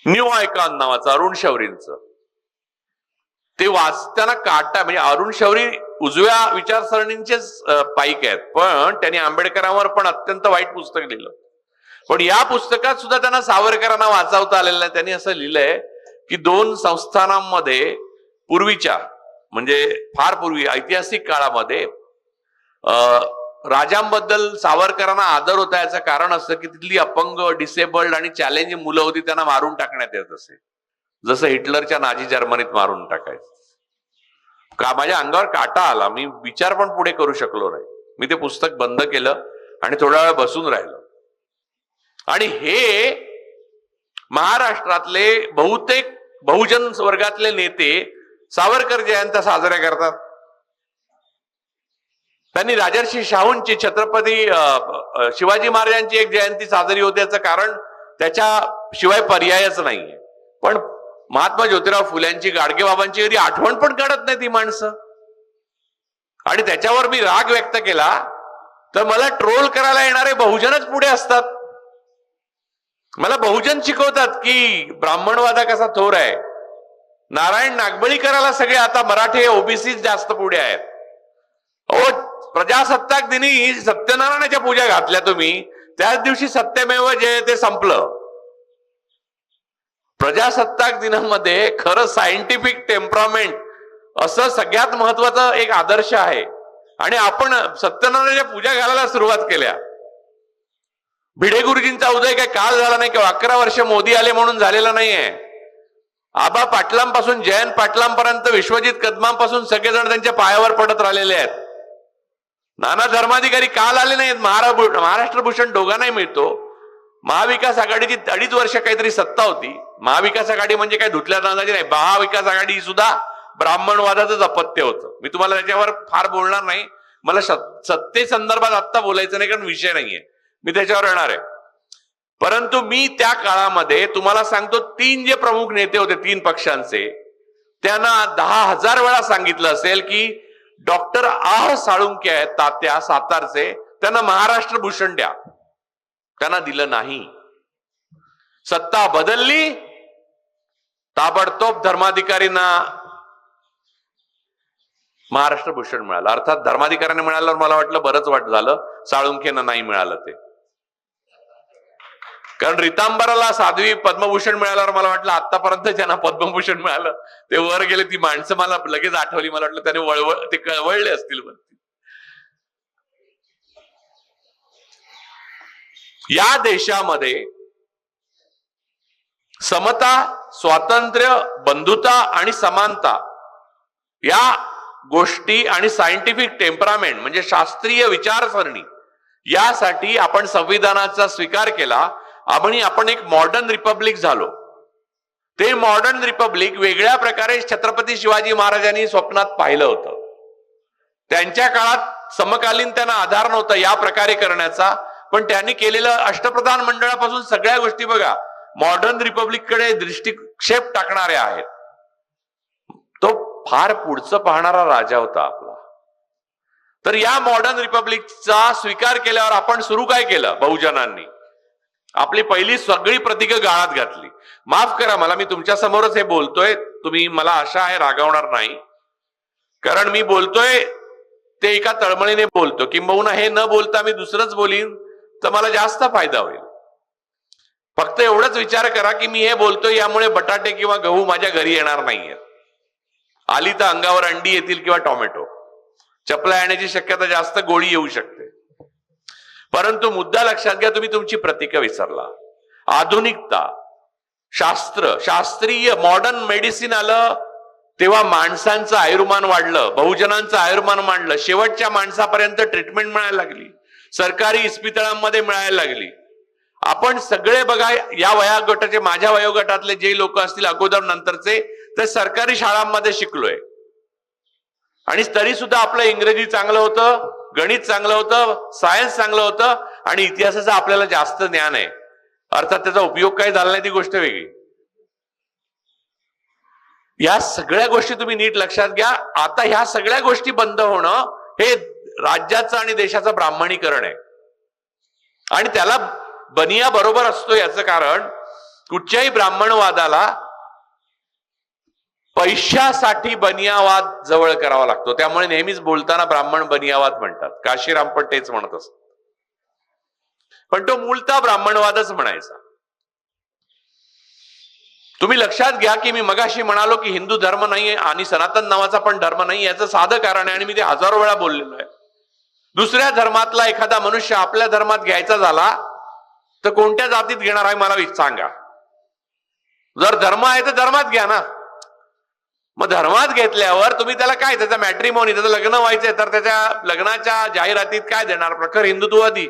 New icon नावाचं अरुण शौरींचं, ते वाचताना काटा, म्हणजे अरुण शौरी उजव्या विचारसरणींचेच पाईक आहेत, पण त्यांनी आंबेडकरांवर पण अत्यंत वाईट पुस्तक लिहिलं. पण या पुस्तकात सुद्धा त्यांना सावरकरांना वाचवता आलेलं नाही. त्यांनी असं लिहिलंय की 2 संस्थानांमध्ये पूर्वीच्या, म्हणजे फार पूर्वी ऐतिहासिक काळामध्ये राजांबद्दल सावरकरांना आदर होता. याचं कारण असं की तिथली अपंग, डिसेबल्ड आणि चॅलेंजिंग मुलं होती, त्यांना मारून टाकण्यात येत असे, जसं हिटलरच्या नाझी जर्मनीत मारून टाकायचं. माझ्या अंगावर काटा आला. मी विचार पण पुढे करू शकलो नाही. मी ते पुस्तक बंद केलं आणि थोडा वेळ बसून राहिलो. आणि हे महाराष्ट्रातले बहुतेक बहुजन वर्गातले नेते सावरकर जयंत्या साजऱ्या करतात. त्यांनी राजर्षी शाहूंची, छत्रपती शिवाजी महाराजांची एक जयंती साजरी होते. याचं कारण त्याच्याशिवाय पर्यायच नाहीये. पण महात्मा ज्योतिराव फुल्यांची, गाडगेबाबांची कधी आठवण पण काढत नाही ती माणसं. आणि त्याच्यावर मी राग व्यक्त केला तर मला ट्रोल करायला येणारे बहुजनच पुढे असतात. मला बहुजन शिकवतात की ब्राह्मणवादा कसा थोर आहे. नारायण नागबळीकराला सगळे आता मराठी ओबीसी जास्त पुढे आहेत. प्रजासत्ताक दिनी सत्यनारायणाच्या पूजा घातल्या तुम्ही, त्याच दिवशी सत्यमेव जयते संपलं. प्रजासत्ताक दिनामध्ये खरं सायंटिफिक टेम्परामेंट असं सगळ्यात महत्वाचं एक आदर्श आहे. आणि आपण सत्यनारायणाच्या पूजा घालायला सुरुवात केल्या. भिडे गुरुजींचा उदय काय काल झाला नाही किंवा 11 वर्ष मोदी आले म्हणून झालेला नाहीये. आबा पाटलांपासून जयंत पाटलांपर्यंत, विश्वजित कदमांपासून सगळेजण त्यांच्या पायावर पडत राहिलेले आहेत. नाना धर्माधिकारी काल आले नाहीत. महाराष्ट्र भूषण दोघांनाही मिळतो. महाविकास आघाडीची 2.5 वर्ष काहीतरी सत्ता होती. महाविकास आघाडी म्हणजे काय धुतल्या नांदाची नाही. महाविकास आघाडी सुद्धा ब्राह्मणवादाचंच अपत्य होतं. मी तुम्हाला त्याच्यावर फार बोलणार नाही. मला सत्ते संदर्भात आत्ता बोलायचं नाही, कारण विषय नाहीये. मी त्याच्यावर येणार आहे. परंतु मी त्या काळामध्ये तुम्हाला सांगतो, 3 जे प्रमुख नेते होते 3 पक्षांचे, त्यांना 10,000 वेळा सांगितलं असेल की डॉक्टर आह साळुंखे आहेत तात्या सातारचे, त्यांना महाराष्ट्र भूषण द्या. त्यांना दिलं नाही. सत्ता बदलली, ताबडतोब धर्माधिकारींना महाराष्ट्र भूषण मिळालं. अर्थात धर्माधिकाऱ्यांना मिळाल्यावर मला वाटलं बरंच झालं, साळुंखेंना नाही मिळालं ते. कारण रितांबराला साध्वी पद्मभूषण मिळाल्यावर मला वाटलं आतापर्यंत ज्यांना पद्मभूषण मिळालं ते वर गेले. ती माणसं मला लगेच आठवली. मला वाटलं त्याने ते कळवळले असतील. या देशामध्ये समता, स्वातंत्र्य, बंधुता आणि समानता या गोष्टी आणि सायंटिफिक टेम्परामेंट म्हणजे शास्त्रीय विचारसरणी, यासाठी आपण संविधानाचा स्वीकार केला आणि आपण एक मॉडर्न रिपब्लिक झालो. ते मॉडर्न रिपब्लिक वेगळ्या प्रकारे छत्रपती शिवाजी महाराजांनी स्वप्नात पाहिलं होतं. त्यांच्या काळात समकालीन त्यांना आधार नव्हता या प्रकारे करण्याचा, पण त्यांनी केलेलं अष्टप्रधान मंडळापासून सगळ्या गोष्टी बघा मॉडर्न रिपब्लिक कडे दृष्टिक्षेप टाकणाऱ्या आहेत. तो फार पुढचं पाहणारा राजा होता आपला. तर या मॉडर्न रिपब्लिकचा स्वीकार केल्यावर आपण सुरू काय केलं, बहुजनांनी आपली पहिली सगळी प्रतीकं गाळात घातली. माफ करा मला, मी तुमच्या समोरच हे बोलतोय. तुम्ही, मला आशा आहे रागवणार नाही, कारण मी बोलतोय ते एका तळमळीने बोलतो. किंबहुना हे न बोलता मी दुसरंच बोलीन तर मला जास्त फायदा होईल. फक्त एवढंच विचार करा की मी हे बोलतोय यामुळे बटाटे किंवा गहू माझ्या घरी येणार नाहीये. आली तर अंगावर अंडी येतील किंवा टोमॅटो. चपला येण्याची शक्यता जास्त, गोळी येऊ शकते. परंतु मुद्दा लक्षात घ्या, तुम्ही तुमची प्रतीक विसरला. आधुनिकता, शास्त्र, शास्त्रीय मॉडर्न मेडिसिन आलं तेव्हा माणसांचं आयुर्मान वाढलं, बहुजनांचं आयुर्मान वाढलं. शेवटच्या माणसापर्यंत ट्रीटमेंट मिळायला लागली, सरकारी इस्पितळांमध्ये मिळायला लागली. आपण सगळे बघा या वयोगटाचे, माझ्या वयोगटातले जे लोक असतील अगोदर नंतरचे, ते सरकारी शाळांमध्ये शिकलोय. आणि तरी सुद्धा आपलं इंग्रजी चांगलं होतं, गणित चांगलं होतं, सायन्स चांगलं होतं आणि इतिहासाचं आपल्याला जास्त ज्ञान आहे. अर्थात त्याचा उपयोग काही झाला नाही ती गोष्ट वेगळी. या सगळ्या गोष्टी तुम्ही नीट लक्षात घ्या. आता ह्या सगळ्या गोष्टी बंद होणं हे राज्याचं आणि देशाचं ब्राह्मणीकरण आहे. आणि त्याला बनिया बरोबर असतो. याचं कारण कुठच्याही ब्राह्मणवादाला पैशासाठी बनियावाद जवळ करावा लागतो. त्यामुळे नेहमीच बोलताना ब्राह्मण बनियावाद म्हणतात. काशीराम पण तेच म्हणत असत. पण तो मूळतः ब्राह्मणवादच म्हणायचा. तुम्ही लक्षात घ्या की मी मगाशी म्हणालो की हिंदू धर्म नाही आणि सनातन नावाचा पण धर्म नाही, याचं साधं कारण आहे आणि मी ते हजारो वेळा बोललेलो आहे. दुसऱ्या धर्मातला एखादा मनुष्य आपल्या धर्मात घ्यायचा झाला तर कोणत्या जातीत घेणार आहे मला सांगा. जर धर्म आहे तर धर्मात घ्या ना. मग धर्मात घेतल्यावर तुम्ही त्याला काय, त्याचा मॅट्रिमोनी, त्याचं लग्न व्हायचंय तर त्याच्या लग्नाच्या जाहिरातीत काय देणार? प्रखर हिंदुत्ववादी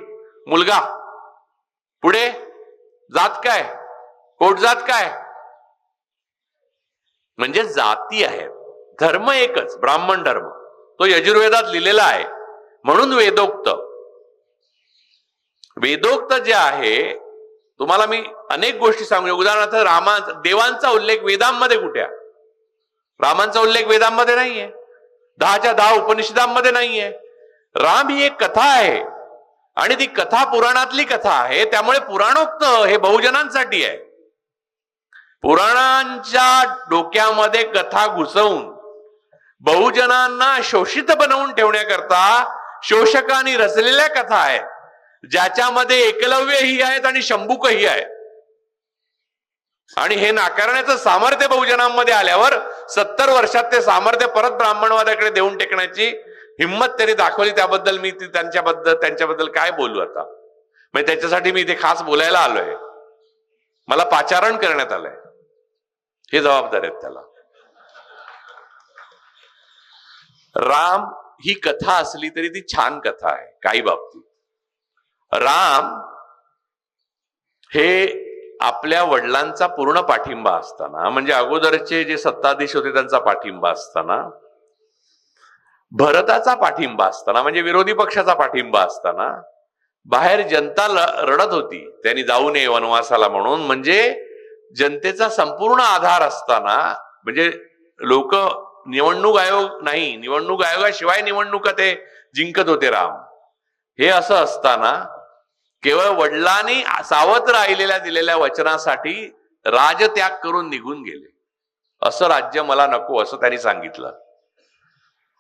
मुलगा. पुढे जात काय, पोटजात काय, म्हणजे जाती आहेत. धर्म एकच, ब्राह्मण धर्म. तो यजुर्वेदात लिहिलेला आहे. म्हणून वेदोक्त जे आहे, तुम्हाला मी अनेक गोष्टी सांगू. उदाहरणार्थ देवांचा उल्लेख वेदांमध्ये कुठे आहे? रामांचा उल्लेख वेदांमध्ये नाहीये. 10च्या 10 उपनिषदांमध्ये नाहीये. राम ही एक कथा आहे आणि ती कथा पुराणातली कथा आहे. त्यामुळे पुराणोक्त हे बहुजनांसाठी आहे. पुराणांच्या डोक्यामध्ये कथा घुसवून बहुजनांना शोषित बनवून ठेवण्याकरता शोषकांनी रचलेल्या कथा आहेत, ज्याच्यामध्ये एकलव्यही आहेत आणि शंभुकही आहे. आणि हे नाकारण्याचं सामर्थ्य बहुजनांमध्ये आल्यावर 70 वर्षात ते सामर्थ्य परत ब्राह्मणवादाकडे देऊन टेकण्याची हिंमत त्यांनी दाखवली. त्याबद्दल मी त्यांच्याबद्दल काय बोलू आता. म्हणजे त्याच्यासाठी मी इथे खास बोलायला आलोय. मला पाचारण करण्यात आलंय. हे जबाबदार आहेत त्याला. राम ही कथा असली तरी ती छान कथा आहे काही बाबतीत. राम हे आपल्या वडिलांचा पूर्ण पाठिंबा असताना, म्हणजे अगोदरचे जे सत्ताधीश होते त्यांचा पाठिंबा असताना, भरताचा पाठिंबा असताना, म्हणजे विरोधी पक्षाचा पाठिंबा असताना, बाहेर जनता रडत होती त्यांनी जाऊ नये वनवासाला म्हणून, म्हणजे जनतेचा संपूर्ण आधार असताना, म्हणजे लोक निवडणूक आयोग नाही, निवडणूक आयोगाशिवाय निवडणुका ते जिंकत होते राम. हे असं असताना केवळ वडिलांनी सावध राहिलेल्या दिलेल्या वचनासाठी राजत्याग करून निघून गेले. असं राज्य मला नको असं त्यांनी सांगितलं.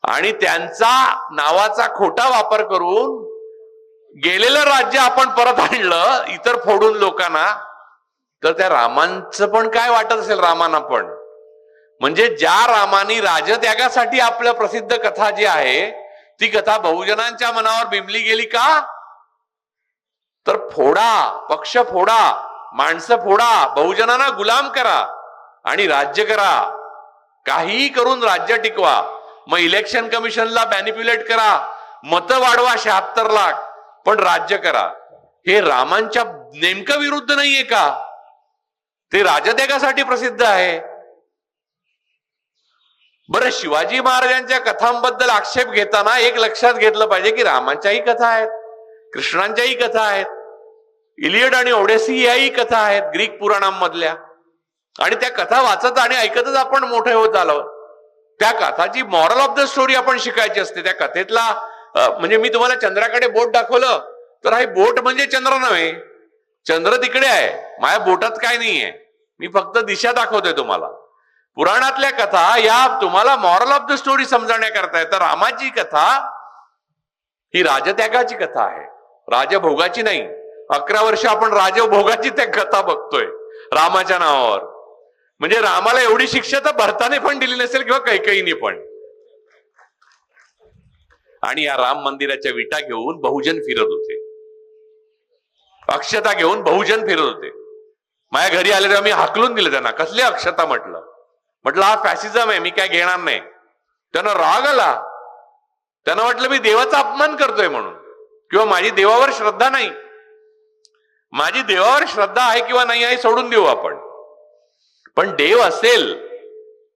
आणि त्यांचा नावाचा खोटा वापर करून गेलेलं राज्य आपण परत आणलं इतर फोडून लोकांना. तर त्या रामांचं पण काय वाटत असेल रामांना पण. म्हणजे ज्या रामानी राजत्यागासाठी आपलं प्रसिद्ध कथा जी आहे ती कथा बहुजनांच्या मनावर बिंबली गेली का? तर फोडा, पक्ष फोडा, माणसं फोडा, बहुजनांना गुलाम करा आणि राज्य करा. काहीही करून राज्य टिकवा. मग इलेक्शन कमिशनला मॅनिप्युलेट करा, मतं वाढवा 76 लाख, पण राज्य करा. हे रामांच्या नेमकं विरुद्ध नाहीये का? ते राजत्यागासाठी प्रसिद्ध आहे. बरं, शिवाजी महाराजांच्या कथांबद्दल आक्षेप घेताना एक लक्षात घेतलं पाहिजे की रामांच्याही कथा आहेत, कृष्णांच्याही कथा आहेत, इलियड आणि ओडेसी याही कथा आहेत ग्रीक पुराणांमधल्या. आणि त्या कथा वाचत आणि ऐकतच आपण मोठे होत आलो. त्या कथाची मॉरल ऑफ द स्टोरी आपण शिकायची असते. त्या कथेतला म्हणजे मी तुम्हाला चंद्राकडे बोट दाखवलं तर हे बोट म्हणजे चंद्र नव्हे, चंद्र तिकडे आहे, माझ्या बोटात काय नाहीये, मी फक्त दिशा दाखवतोय तुम्हाला. पुराणातल्या कथा या तुम्हाला मॉरल ऑफ द स्टोरी समजण्याकरता आहे. तर रामाची कथा ही राजत्यागाची कथा आहे, राजभोगाची नाही. 11 वर्ष आपण राजभोगाची त्या कथा बघतोय रामाच्या नावावर. म्हणजे रामाला एवढी शिक्षा तर भरताने पण दिली नसेल किंवा कैकेयीने पण. आणि या राम मंदिराच्या विटा घेऊन बहुजन फिरत होते, अक्षता घेऊन बहुजन फिरत होते. माझ्या घरी आले तेव्हा मी हाकलून दिलं त्यांना. कसले अक्षता म्हटलं हा फॅसिझम आहे, मी काय घेणार नाही. त्यांना राग आला. त्यांना वाटलं मी देवाचा अपमान करतोय म्हणून, किंवा माझी देवावर श्रद्धा नाही. माझी देवावर श्रद्धा आहे किंवा नाही आहे सोडून देऊ आपण, पण देव असेल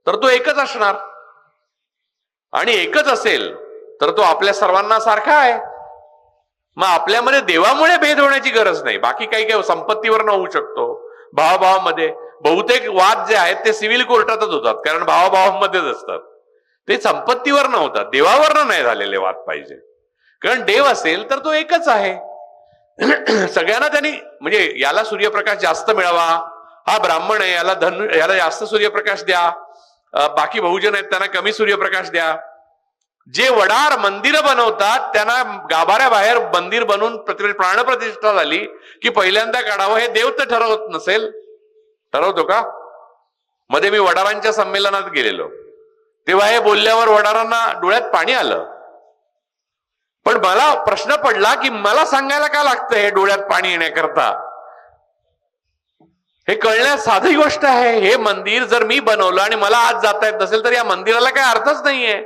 तर तो एकच असणार, आणि एकच असेल तर तो आपल्या सर्वांना सारखा आहे. मग आपल्यामध्ये देवामुळे भेद होण्याची गरज नाही. बाकी काही संपत्तीवर न होऊ शकतो, भावाभावामध्ये. बहुतेक वाद जे आहेत ते सिव्हिल कोर्टातच होतात, कारण भावाभावांमध्येच असतात. ते संपत्तीवर न होतात, देवावर नाही झालेले वाद पाहिजे. कारण देव असेल तर तो एकच आहे. सगळ्यांना त्यांनी, म्हणजे याला सूर्यप्रकाश जास्त मिळावा, हा ब्राह्मण आहे, याला जास्त सूर्यप्रकाश द्या, बाकी बहुजन आहेत त्यांना कमी सूर्यप्रकाश द्या. जे वडार मंदिरं बनवतात त्यांना गाभाऱ्या बाहेर मंदिर बनवून प्राणप्रतिष्ठा झाली की पहिल्यांदा काढावं. हे देव तर ठरवत नसेल, ठरवतो का? मध्ये मी वडारांच्या संमेलनात गेलेलो तेव्हा हे बोलल्यावर वडारांना डोळ्यात पाणी आलं. पण मला प्रश्न पडला की मला सांगायला का लागतं हे डोळ्यात पाणी येण्याकरता? हे कळण्यास साधी गोष्ट आहे. हे मंदिर जर मी बनवलं आणि मला आज जाता येत नसेल तर या मंदिराला काही अर्थच नाहीये.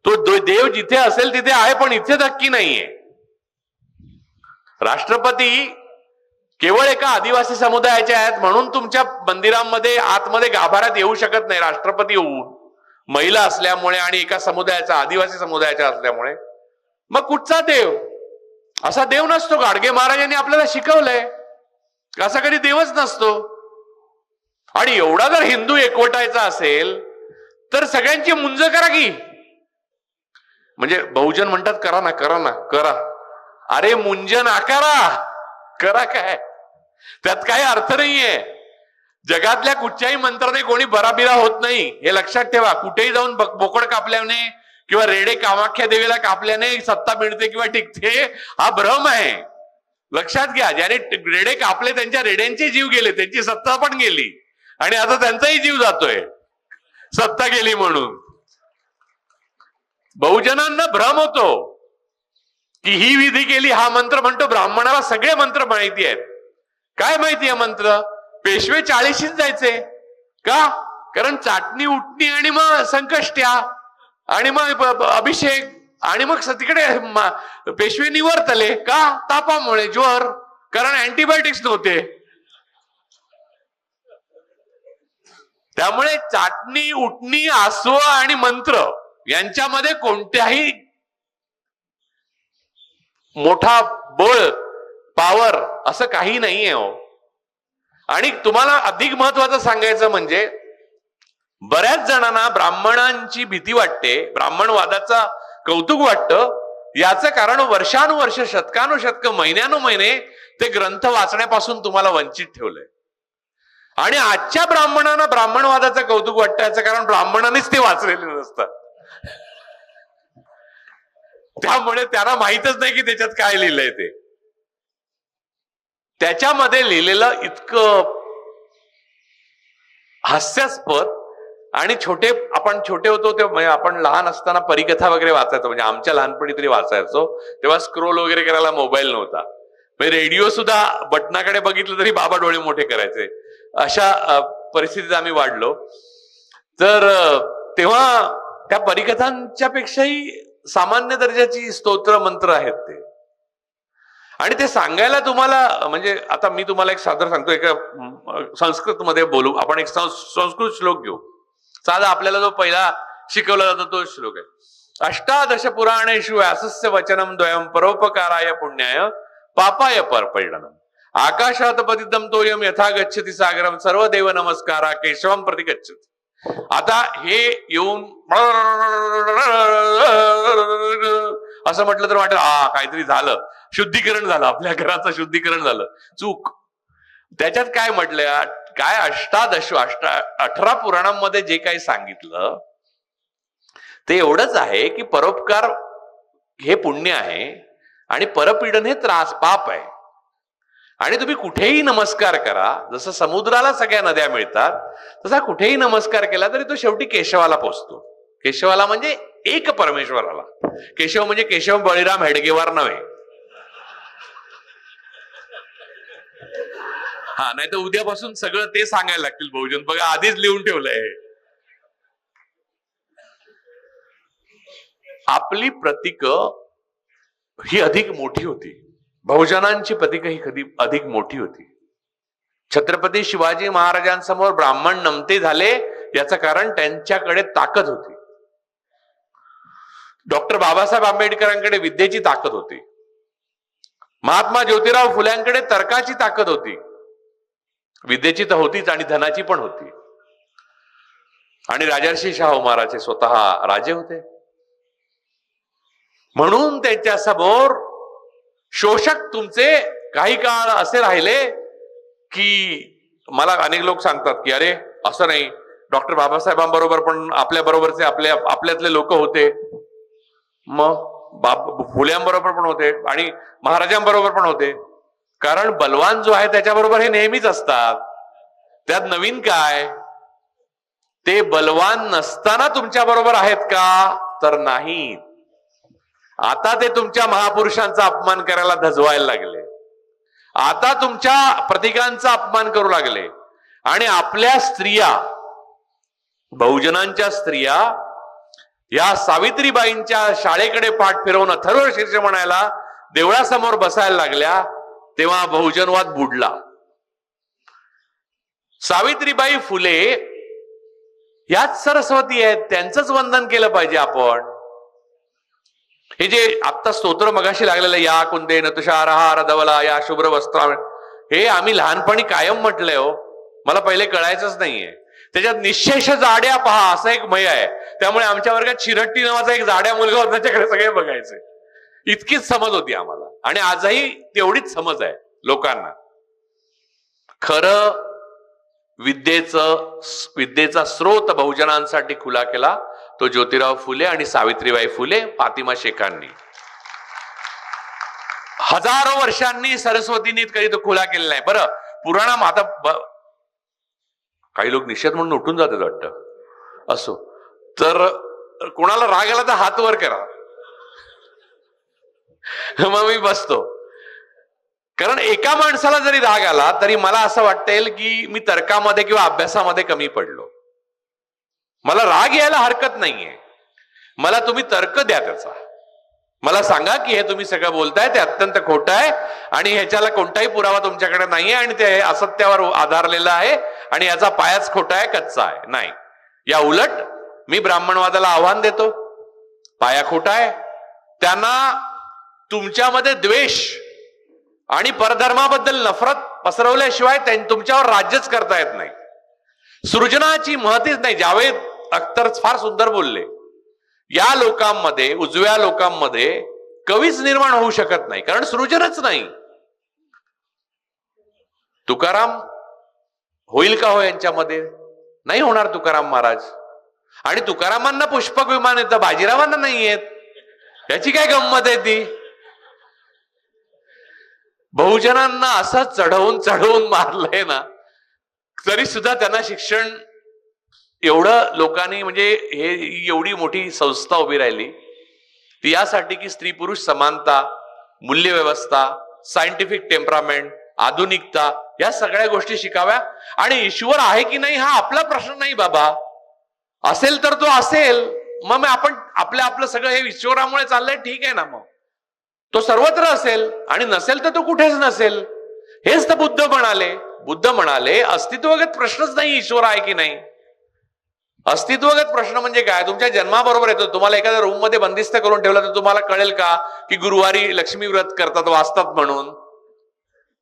तो देव जिथे असेल तिथे आहे, पण इथे नक्की नाहीये. राष्ट्रपती केवळ एका आदिवासी समुदायाचे आहेत म्हणून तुमच्या मंदिरांमध्ये आतमध्ये गाभाऱ्यात येऊ शकत नाही राष्ट्रपती होऊन, महिला असल्यामुळे आणि एका समुदायाचा, आदिवासी समुदायाचा असल्यामुळे. मग कुठचा देव? असा देव नसतो. गाडगे महाराजांनी आपल्याला शिकवलंय असा कधी देवच नसतो. आणि एवढा जर हिंदू एकवटायचा असेल तर सगळ्यांची मुंज करा की. म्हणजे बहुजन म्हणतात करा ना करा ना करा. अरे मुंज नाकारा, करा काय? त्यात काही अर्थ नाहीये. जगातल्या कुठच्याही मंत्राने कोणी बराबिरा होत नाही हे लक्षात ठेवा. कुठेही जाऊन बोकड कापल्याने किंवा रेडे कामाख्या देवीला कापल्याने सत्ता मिळते किंवा टिकते हा भ्रम आहे. लक्षात घ्या. ज्याने रेडे कापले त्यांच्या रेड्यांचे जीव गेले, त्यांची सत्ता पण गेली आणि आता त्यांचाही जीव जातोय सत्ता गेली म्हणून. बहुजनांना भ्रम होतो की ही विधी केली, हा मंत्र म्हणतो. ब्राह्मणाला सगळे मंत्र माहिती आहेत. काय माहिती आहे मंत्र? पेशवे 40शीच जायचे का? कारण चाटणी उठणी आणि मग संकष्ट्या आणि मग अभिषेक आणि मग तिकडे पेशवे निवर्तले का? तापामुळे, ज्वर, कारण अँटीबायोटिक्स नव्हते. त्यामुळे चाटणी उठणी आसव आणि मंत्र यांच्यामध्ये कोणत्याही मोठा बळ, पावर असं काही नाहीये हो. आणि तुम्हाला अधिक महत्वाचं सांगायचं म्हणजे बऱ्याच जणांना ब्राह्मणांची भीती वाटते, ब्राह्मणवादाचा कौतुक वाटतं. याचं कारण वर्षानुवर्ष, शतकानुशतक, महिन्यानुमहिने ते ग्रंथ वाचण्यापासून तुम्हाला वंचित ठेवलंय. आणि आजच्या ब्राह्मणांना ब्राह्मणवादाचं कौतुक वाटतं याचं कारण ब्राह्मणांनीच ते वाचलेले नसतात. त्यामुळे त्यांना माहितच नाही की त्याच्यात काय लिहिलंय ते. त्याच्यामध्ये लिहिलेलं इतकं हास्यास्पद आणि आपण छोटे होतो ते आपण लहान असताना परिकथा वगैरे वाचायचो. म्हणजे आमच्या लहानपणी तरी वाचायचो तेव्हा स्क्रोल वगैरे करायला मोबाईल नव्हता. म्हणजे रेडिओ सुद्धा बटनाकडे बघितलं तरी बाबा डोळे मोठे करायचे. अशा परिस्थितीत आम्ही वाढलो. तर तेव्हा त्या परिकथांच्या पेक्षाही सामान्य दर्जाची स्तोत्र मंत्र आहेत ते. आणि ते सांगायला तुम्हाला, म्हणजे आता मी तुम्हाला एक सादर सांगतो, एका संस्कृत मध्ये बोलू आपण. एक संस्कृत श्लोक घेऊ. साधा आपल्याला जो पहिला शिकवला जातो तो श्लोक आहे. अष्टादश पुराणेषु व्यासस्य वचनम द्वयम परोपकाराय पुण्याय पापाय परपीडनम आकाशात पतितम तोयम यथा गच्छति सागरम सर्वदेव नमस्कारा केशवम प्रति गच्छति. आता हे येऊन असं म्हटलं तर वाटेल काहीतरी झालं, शुद्धीकरण झालं, आपल्या घराचं शुद्धीकरण झालं. चूक. त्याच्यात काय म्हटलं, काय 18 पुराणांमध्ये जे काही सांगितलं ते एवढंच आहे की परोपकार हे पुण्य आहे आणि परपीडन हे त्रास, पाप आहे. आणि तुम्ही कुठेही नमस्कार करा, जसं समुद्राला सगळ्या नद्या मिळतात तसा कुठेही नमस्कार केला तरी तो शेवटी केशवाला पोचतो. केशवाला म्हणजे एक परमेश्वराला. केशव म्हणजे केशव बळीराम हेडगेवार नव्हे. हा, नाही तर उद्यापासून सगळं ते सांगायला लागतील बहुजन. बघा आधीच लिहून ठेवलंय. आपली प्रतीक ही अधिक मोठी होती. बहुजनांची प्रतीक ही कधी अधिक मोठी होती. छत्रपती शिवाजी महाराजांसमोर ब्राह्मण नमते झाले याचं कारण त्यांच्याकडे ताकद होती. डॉक्टर बाबासाहेब आंबेडकरांकडे विद्येची ताकद होती. महात्मा ज्योतिराव फुल्यांकडे तर्काची ताकद होती. विद्येची तर होतीच आणि धनाची पण होती. आणि राजर्षी शाहू महाराज स्वतः राजे होते. म्हणून त्यांच्या समोर शोषक तुमचे काही काळ असे राहिले की मला अनेक लोक सांगतात की अरे असं नाही, डॉक्टर बाबासाहेबांबरोबर पण आपल्या बरोबरचे आपल्यातले लोक होते, मग फुल्यांबरोबर पण होते आणि महाराजांबरोबर पण होते. कारण बलवान जो आहे त्याच्याबरोबर हे नेहमीच असतात. त्यात नवीन काय? ते बलवान नसताना तुमच्या बरोबर आहेत का? तर नाही. आता ते तुमच्या महापुरुषांचा अपमान करायला धजवायला लागले, आता तुमच्या प्रतीकांचा अपमान करू लागले. आणि आपल्या स्त्रिया, बहुजनांच्या स्त्रिया या सावित्रीबाईंच्या शाळेकडे पाठ फिरवून अथर्व शीर्ष म्हणायला देवळासमोर बसायला लागल्या, तेव्हा बहुजनवाद बुडला. सावित्रीबाई फुले याच सरस्वती आहेत, त्यांचंच वंदन केलं पाहिजे आपण. हे जे आत्ता स्तोत्र मगाशी लागलेलं, या कुंदेन तुषारहार धवला या शुभ्र वस्त्रा, हे आम्ही लहानपणी कायम म्हटलंय हो. मला पहिले कळायचंच नाहीये. त्याच्यात निशेष जाड्या पहा असं एक मय आहे. त्यामुळे आमच्या वर्गात शिरट्टी नावाचा एक जाड्या मुलगा होता, त्याच्याकडे सगळे बघायचे. इतकीच समज होती आम्हाला, आणि आजही तेवढीच समज आहे लोकांना. खरं विद्येचा स्रोत बहुजनांसाठी खुला केला तो ज्योतिराव फुले आणि सावित्रीबाई फुले, फातिमा शेखांनी. हजारो वर्षांनी सरस्वतींनी कधी तो खुला केलेला नाही. बरं, पुराणा आता काही लोक निषेध म्हणून उठून जातात वाटतं. असो, तर कोणाला राग आला तर हात वर करा, मग मी बसतो. कारण एका माणसाला जरी राग आला तरी मला असं वाटेल की मी तर्कामध्ये किंवा अभ्यासामध्ये कमी पडलो. मला राग यायला हरकत नाहीये, मला तुम्ही तर्क द्या त्याचा. मला सांगा की हे तुम्ही सगळं बोलताय ते अत्यंत खोटं आहे आणि ह्याच्याला कोणताही पुरावा तुमच्याकडे नाहीये आणि ते असत्यावर आधारलेलं आहे आणि याचा पायाच खोटा आहे, कच्चा आहे. नाही, या उलट मी ब्राह्मणवादाला आव्हान देतो, पाया खोटा आहे. त्यांना तुमच्यामध्ये द्वेष आणि परधर्माबद्दल नफरत पसरवल्याशिवाय तुमच्यावर राज्यच करता येत नाही. सृजनाची महतीच नाही. जावेद अख्तर फार सुंदर बोलले, या लोकांमध्ये, उजव्या लोकांमध्ये कवीच निर्माण होऊ शकत नाही, कारण सृजनच नाही. तुकाराम होईल का हो यांच्यामध्ये? नाही होणार तुकाराम महाराज. आणि तुकारामांना पुष्पक विमान येतं, बाजीरावांना नाही येत. याची काय गंमत आहे ती? बहुजनांना असं चढवून चढवून मारलंय ना, तरी सुद्धा त्यांना शिक्षण एवढं लोकांनी, म्हणजे हे एवढी मोठी संस्था उभी राहिली ती यासाठी की स्त्री पुरुष समानता, मूल्यव्यवस्था, सायंटिफिक टेम्परामेंट, आधुनिकता, या सगळ्या गोष्टी शिकाव्या. आणि ईश्वर आहे की नाही हा आपला प्रश्न नाही बाबा. असेल तर तो असेल, मग आपण आपलं सगळं हे ईश्वरामुळे चाललंय, ठीक आहे ना. मग तो सर्वत्र असेल, आणि नसेल तर तो कुठेच नसेल. हेच तर बुद्ध म्हणाले. बुद्ध म्हणाले अस्तित्वगत प्रश्नच नाही ईश्वर आहे की नाही. अस्तित्वगत प्रश्न म्हणजे काय? तुमच्या जन्माबरोबर येतो. तुम्हाला एखाद्या रूम मध्ये बंदिस्त करून ठेवलं तर तुम्हाला कळेल का की गुरुवारी लक्ष्मी व्रत करतात, वाचतात म्हणून?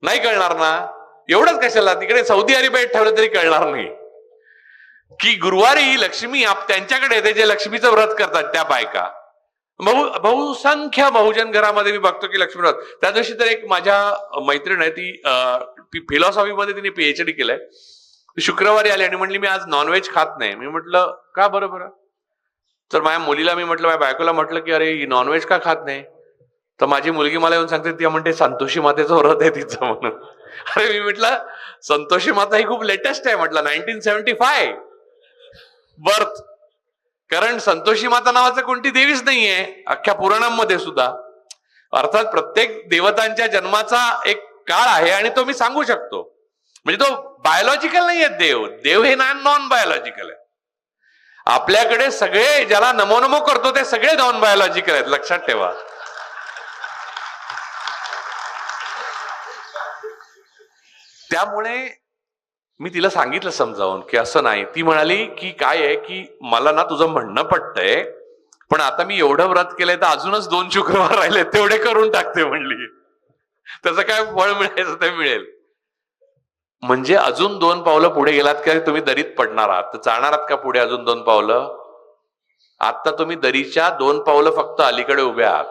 नाही कळणार ना. एवढंच कशाला, तिकडे सौदी अरेबियात ठेवलं तरी कळणार नाही की गुरुवारी लक्ष्मी त्यांच्याकडे येते जे लक्ष्मीचं व्रत करतात त्या बायका. बहुसंख्य बहुजन घरामध्ये मी बघतो की लक्ष्मी व्रत. त्या दिवशी तर एक माझ्या मैत्रीण आहे, ती फिलॉसॉफीमध्ये तिने पीएचडी केलंय. शुक्रवारी आली आणि म्हणली मी आज नॉनव्हेज खात नाही. मी म्हटलं का बरं? तर माझ्या मुलीला मी म्हटलं, माझ्या बायकोला म्हटलं की अरे नॉनव्हेज का खात नाही? तर माझी मुलगी मला येऊन सांगते, ती म्हणते संतोषी मातेचं व्रत आहे तिचं म्हणून. अरे मी म्हटलं संतोषी माता ही खूप लेटेस्ट आहे म्हटलं, 1975 बर्थ. कारण संतोषी माता नावाचं कोणती देवीच नाहीये अख्ख्या पुराणांमध्ये सुद्धा. अर्थात प्रत्येक देवतांच्या जन्माचा एक काळ आहे आणि तो मी सांगू शकतो. म्हणजे तो बायोलॉजिकल नाहीये देव. देव हे नॉन बायोलॉजिकल आहे. आपल्याकडे सगळे ज्याला नमो नमो करतो ते सगळे नॉन बायोलॉजिकल आहेत, लक्षात ठेवा. त्यामुळे मी तिला सांगितलं समजावून की असं नाही. ती म्हणाली की काय आहे की मला ना तुझं म्हणणं पटतंय, पण आता मी एवढं व्रत केलंय तर अजूनच 2 शुक्रवार राहिले, तेवढे करून टाकते म्हणली. त्याचं काय फळ मिळायचं ते मिळेल. म्हणजे अजून 2 पावलं पुढे गेलात का तुम्ही दरीत पडणार आहात. तर चालणार आहात का पुढे अजून 2 पावलं? आता तुम्ही दरीच्या 2 पावलं फक्त अलीकडे उभे आहात.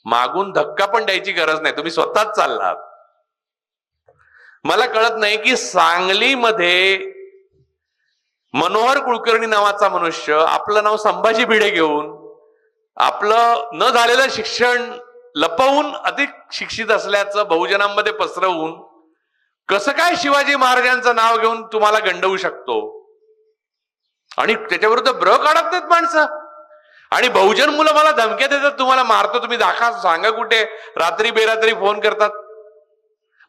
मागून धक्का पण द्यायची गरज नाही, तुम्ही स्वतःच चाललात. मला कळत नाही की सांगलीमध्ये मनोहर कुलकर्णी नावाचा मनुष्य आपलं नाव संभाजी भिडे घेऊन आपलं न झालेलं शिक्षण लपवून अधिक शिक्षित असल्याचं बहुजनांमध्ये पसरवून कसं काय शिवाजी महाराजांचं नाव घेऊन तुम्हाला गंडवू शकतो? आणि त्याच्याविरुद्ध ब्र काढत नाहीत माणसं. आणि बहुजन मुलं मला धमक्या देतात, तुम्हाला मारतो, तुम्ही दाखवा, सांगा कुठे, रात्री बेरात्री फोन करतात.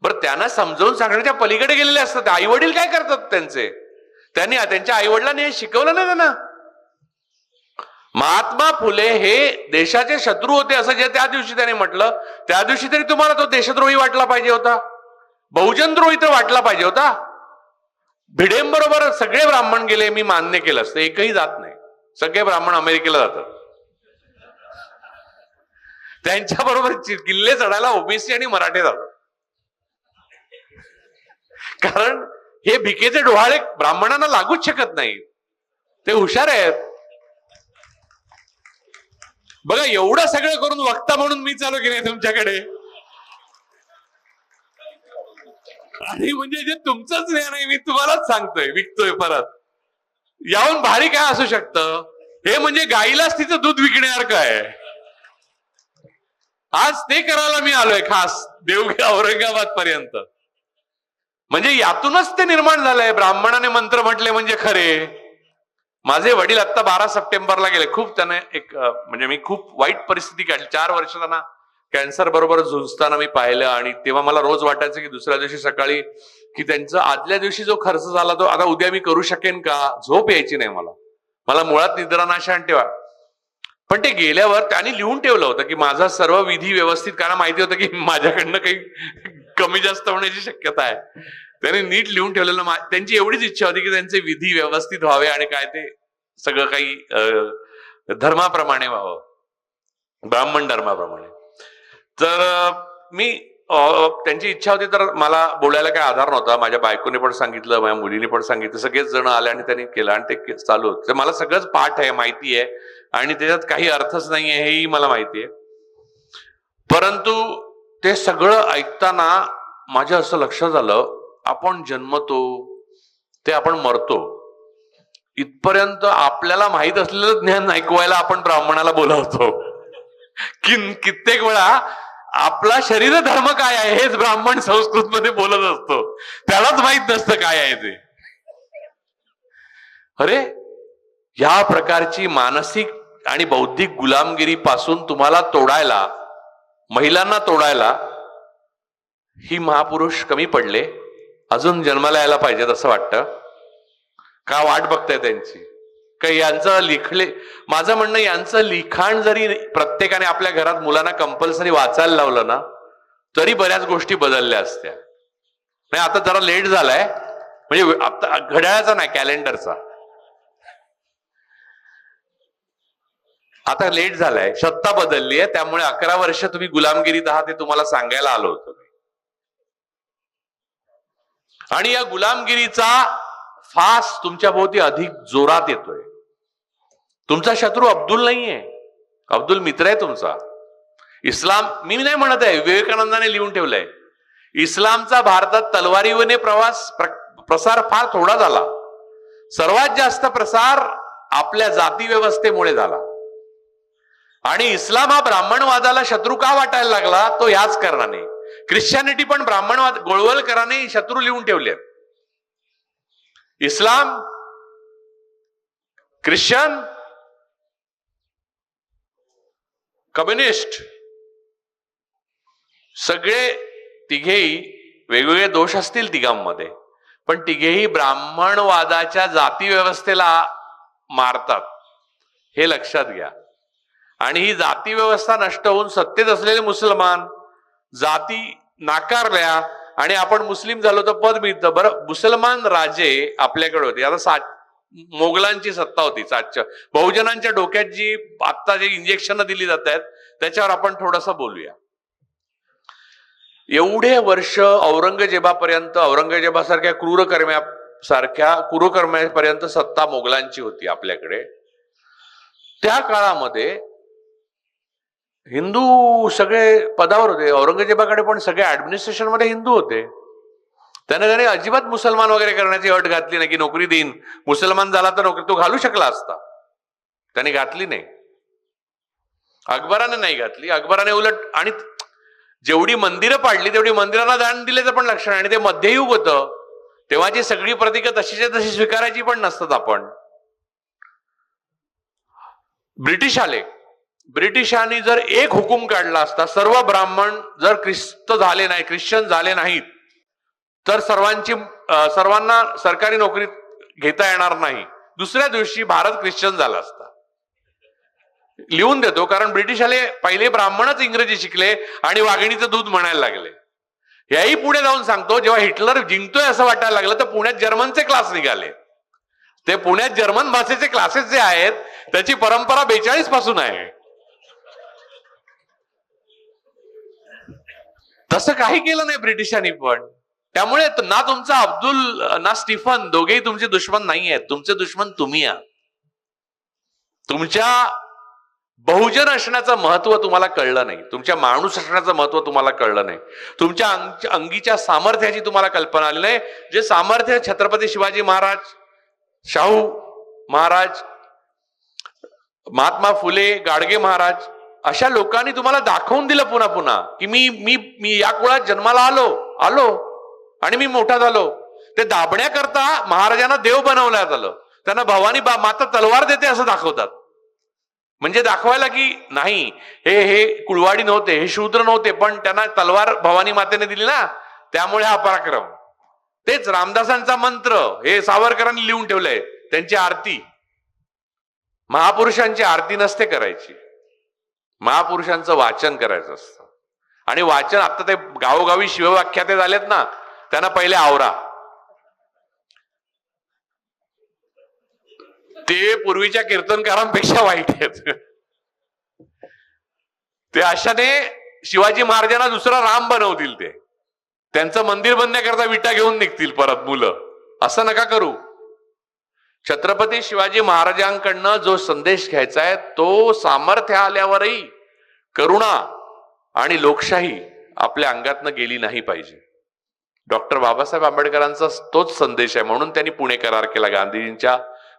बरं, त्यांना समजावून सांगण्याच्या पलीकडे गेलेले असतात. आई वडील काय करतात त्यांचे? त्यांनी त्यांच्या आई वडिलांनी हे शिकवलं नाही त्यांना. महात्मा फुले हे देशाचे शत्रू होते असं जे त्या दिवशी त्याने म्हटलं, त्या दिवशी तरी तुम्हाला तो देशद्रोही वाटला पाहिजे होता, बहुजनद्रोही तर वाटला पाहिजे होता. भिडेंबरोबर सगळे ब्राह्मण गेले, मी मान्य केलं असतं, एकही जात नाही. सगळे ब्राह्मण अमेरिकेला जातात. त्यांच्या बरोबर किल्ले चढायला ओबीसी आणि मराठे जातात. कारण हे भिकेचे डोहाळे ब्राह्मणांना लागूच शकत नाही. ते हुशार आहेत. बघा, एवढं सगळं करून वक्ता म्हणून मी चालू केले तुमच्याकडे. आणि म्हणजे जे तुमचंच ज्ञान आहे मी तुम्हालाच सांगतोय, विकतोय परत. याहून भारी काय असू शकतं? हे म्हणजे गाईलाच तिचं दूध विकण्यासारखं आहे. आज ते करायला मी आलोय खास देवगी औरंगाबाद पर्यंत. म्हणजे यातूनच ते निर्माण झालंय. ब्राह्मणाने मंत्र म्हटले म्हणजे खरे. माझे वडील आता 12 सप्टेंबरला गेले. खूप त्याने म्हणजे मी खूप वाईट परिस्थिती काढली. 4 वर्ष त्यांना कॅन्सर बरोबर झुंजताना मी पाहिलं. आणि तेव्हा मला रोज वाटायचं की दुसऱ्या दिवशी सकाळी की त्यांचं आदल्या दिवशी जो खर्च झाला तो आता उद्या मी करू शकेन का? झोप यायची नाही मला मुळात निद्रानाश आणि ठेवा. पण ते गेल्यावर त्यांनी लिहून ठेवलं होतं की माझा सर्व विधी व्यवस्थित, कारण माहिती होतं की माझ्याकडनं काही कमी जास्त होण्याची शक्यता आहे. त्यांनी नीट लिहून ठेवलेलं. त्यांची एवढीच इच्छा होती की त्यांचे विधी व्यवस्थित व्हावे आणि काय ते सगळं काही धर्माप्रमाणे व्हावं, ब्राह्मण धर्माप्रमाणे. तर मी त्यांची इच्छा होती, तर मला बोलायला काही आधार नव्हता. माझ्या बायकोने पण सांगितलं, माझ्या मुलीने पण सांगितलं, सगळेच जण आले आणि त्यांनी केलं आणि ते चालू होतं. मला सगळंच पाठ आहे, माहिती आहे आणि त्याच्यात काही अर्थच नाहीये हेही मला माहिती आहे. परंतु ते सगळं ऐकताना माझ्या असं लक्षात आलं, आपण जन्मतो ते आपण मरतो, इथपर्यंत आपल्याला माहित असलेलं ज्ञान ऐकवायला आपण ब्राह्मणाला बोलावतो. कित्येक वेळा आपला शरीर धर्म काय आहे हेच ब्राह्मण संस्कृत मध्ये बोलत असतो, त्यालाच माहित नसतं काय आहे ते. अरे, या प्रकारची मानसिक आणि बौद्धिक गुलामगिरी पासून तुम्हाला तोडायला, महिलांना तोडायला ही महापुरुष कमी पडले? अजून जन्माला यायला पाहिजेत असं वाटतं का? वाट बघताय त्यांची काही? यांचं माझं म्हणणं, यांचं लिखाण जरी प्रत्येकाने आपल्या घरात मुलांना कंपल्सरी वाचायला लावलं ना, तरी बऱ्याच गोष्टी बदलल्या असत्या. नाही, आता जरा लेट झालाय, म्हणजे आता घड्याळाचा नाही, कॅलेंडरचा. आता लेट झालाय, सत्ता बदलली आहे, त्यामुळे 11 वर्ष तुम्ही गुलामगिरीत आहात हे तुम्हाला सांगायला आलो होतो. आणि या गुलामगिरीचा फास तुमच्या भोवती अधिक जोरात येतोय. तुमचा शत्रू अब्दुल नाहीये, अब्दुल मित्र आहे तुमचा. इस्लाम, मी नाही म्हणत आहे, विवेकानंदाने लिहून ठेवलंय, इस्लामचा भारतात तलवारीने प्रसार फार थोडा झाला. सर्वात जास्त प्रसार आपल्या जाती व्यवस्थेमुळे झाला. आणि इस्लाम हा ब्राह्मणवादाला शत्रू का वाटायला लागला? तो ह्याच कारणाने. ख्रिश्चॅनिटी पण ब्राह्मणवाद, गोळवलकरांनी शत्रू लिहून ठेवले. इस्लाम, ख्रिश्चन, कम्युनिस्ट, सगळे तिघेही वेगवेगळे दोष असतील तिघांमध्ये, पण तिघेही ब्राह्मणवादाच्या जाती व्यवस्थेला मारतात, हे लक्षात घ्या. आणि ही जाती व्यवस्था नष्ट होऊन सत्तेत असलेले मुसलमान जाती नाकारल्या आणि आपण मुस्लिम झालो तर पद मिळतं. बरं, मुसलमान राजे आपल्याकडे होते. आता मोगलांची सत्ता होती 7च्या. बहुजनांच्या डोक्यात जी आता जे इंजेक्शन दिली जात आहेत त्याच्यावर आपण थोडंसं बोलूया. एवढे वर्ष औरंगजेबापर्यंत, औरंगजेबासारख्या क्रूरकर्म्यापर्यंत सत्ता मोगलांची होती आपल्याकडे. त्या काळामध्ये हिंदू सगळे पदावर होते. औरंगजेबाकडे पण सगळे ऍडमिनिस्ट्रेशन मध्ये हिंदू होते. त्याने अजिबात मुसलमान वगैरे करण्याची अट घातली नाही की नोकरी देईन, मुसलमान झाला तर नोकरी, तो घालू शकला असता, त्याने घातली नाही. अकबराने नाही घातली. अकबराने उलट, आणि जेवढी मंदिरं पाडली तेवढी मंदिरांना दान दिल्याचं पण लक्षण. आणि ते मध्ययुग होतं, तेव्हाची सगळी प्रतीकं तशीच्या तशी स्वीकारायची पण नसतात. आपण ब्रिटिश आले, ब्रिटिशांनी जर एक हुकूम काढला असता, सर्व ब्राह्मण जर ख्रिश्चन झाले नाहीत तर सर्वांना सरकारी नोकरी घेता येणार नाही, दुसऱ्या दिवशी भारत ख्रिश्चन झाला असता. लिहून देतो, कारण ब्रिटिश आले पहिले ब्राह्मणच इंग्रजी शिकले आणि वाघिणीचं दूध म्हणायला लागले. याही पुढे जाऊन सांगतो, जेव्हा हिटलर जिंकतोय असं वाटायला लागलं तर पुण्यात जर्मनचे क्लास निघाले. ते पुण्यात जर्मन भाषेचे क्लासेस जे आहेत त्याची परंपरा 42 पासून आहे. तसं काही केलं नाही ब्रिटिशांनी पण. त्यामुळे ना तुमचा अब्दुल ना स्टीफन दोघेही तुमचे दुश्मन नाही आहेत. तुमचे दुश्मन तुम्ही आहात. तुमच्या बहुजन असण्याचं महत्व तुम्हाला कळलं नाही, तुमच्या माणूस असण्याचं महत्व तुम्हाला कळलं नाही, तुमच्या अंगीच्या सामर्थ्याची तुम्हाला कल्पना आली नाही. जे सामर्थ्य छत्रपती शिवाजी महाराज, शाहू महाराज, महात्मा फुले, गाडगे महाराज अशा लोकांनी तुम्हाला दाखवून दिलं पुन्हा पुन्हा की मी या कुळात जन्माला आलो आणि मी मोठा झालो. ते दाबण्याकरता महाराजांना देव बनवण्यात आलं. त्यांना भवानी माता तलवार देते असं दाखवतात, म्हणजे दाखवायला की नाही हे कुळवाडी नव्हते, हे शूद्र नव्हते, पण त्यांना तलवार भवानी मातेने दिली ना, त्यामुळे हा पराक्रम. तेच रामदासांचा मंत्र हे सावरकरांनी लिहून ठेवलंय. त्यांची आरती, महापुरुषांची आरती नसते करायची, महापुरुषांचं वाचन करायचं असतं. आणि वाचन आता ते गावोगावी शिवव्याख्याते झालेत ना, त्यांना पहिले आवरा. ते पूर्वीच्या कीर्तनकारांपेक्षा वाईट आहेत. ते अशाने शिवाजी महाराजांना दुसरा राम बनवतील. ते त्यांचं मंदिर बनण्याकरता विटा घेऊन निघतील परत मुलं. असं नका करू. छत्रपती शिवाजी महाराजांकडनं जो संदेश घ्यायचा आहे तो सामर्थ्य आल्यावरही करुणा आणि लोकशाही आपल्या अंगातनं गेली नाही पाहिजे. डॉक्टर बाबासाहेब आंबेडकरांचा तोच संदेश आहे. म्हणून त्यांनी पुणे करार केला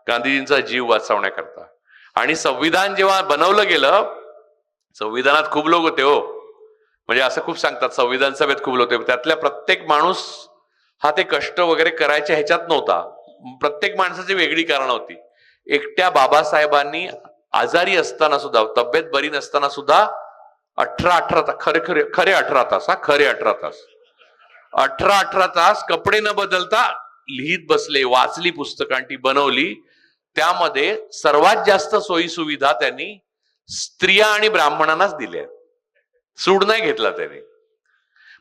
गांधीजींचा जीव वाचवण्याकरता. आणि संविधान जेव्हा बनवलं गेलं, संविधानात खूप लोक होते हो, म्हणजे असं खूप सांगतात संविधान सभेत खूप लोक होते, त्यातल्या प्रत्येक माणूस हा ते कष्ट वगैरे करायच्या ह्याच्यात नव्हता. प्रत्येक माणसाची वेगळी कारणं होती. एकट्या बाबासाहेबांनी आजारी असताना सुद्धा, तब्येत बरी नसताना सुद्धा 18 तास, खरे 18 तास कपडे न बदलता लिहित बसले, वाचली पुस्तकं, ती बनवली. त्यामध्ये सर्वात जास्त सोयी सुविधा त्यांनी स्त्रिया आणि ब्राह्मणांनाच दिल्या. सूड नाही घेतला त्यांनी.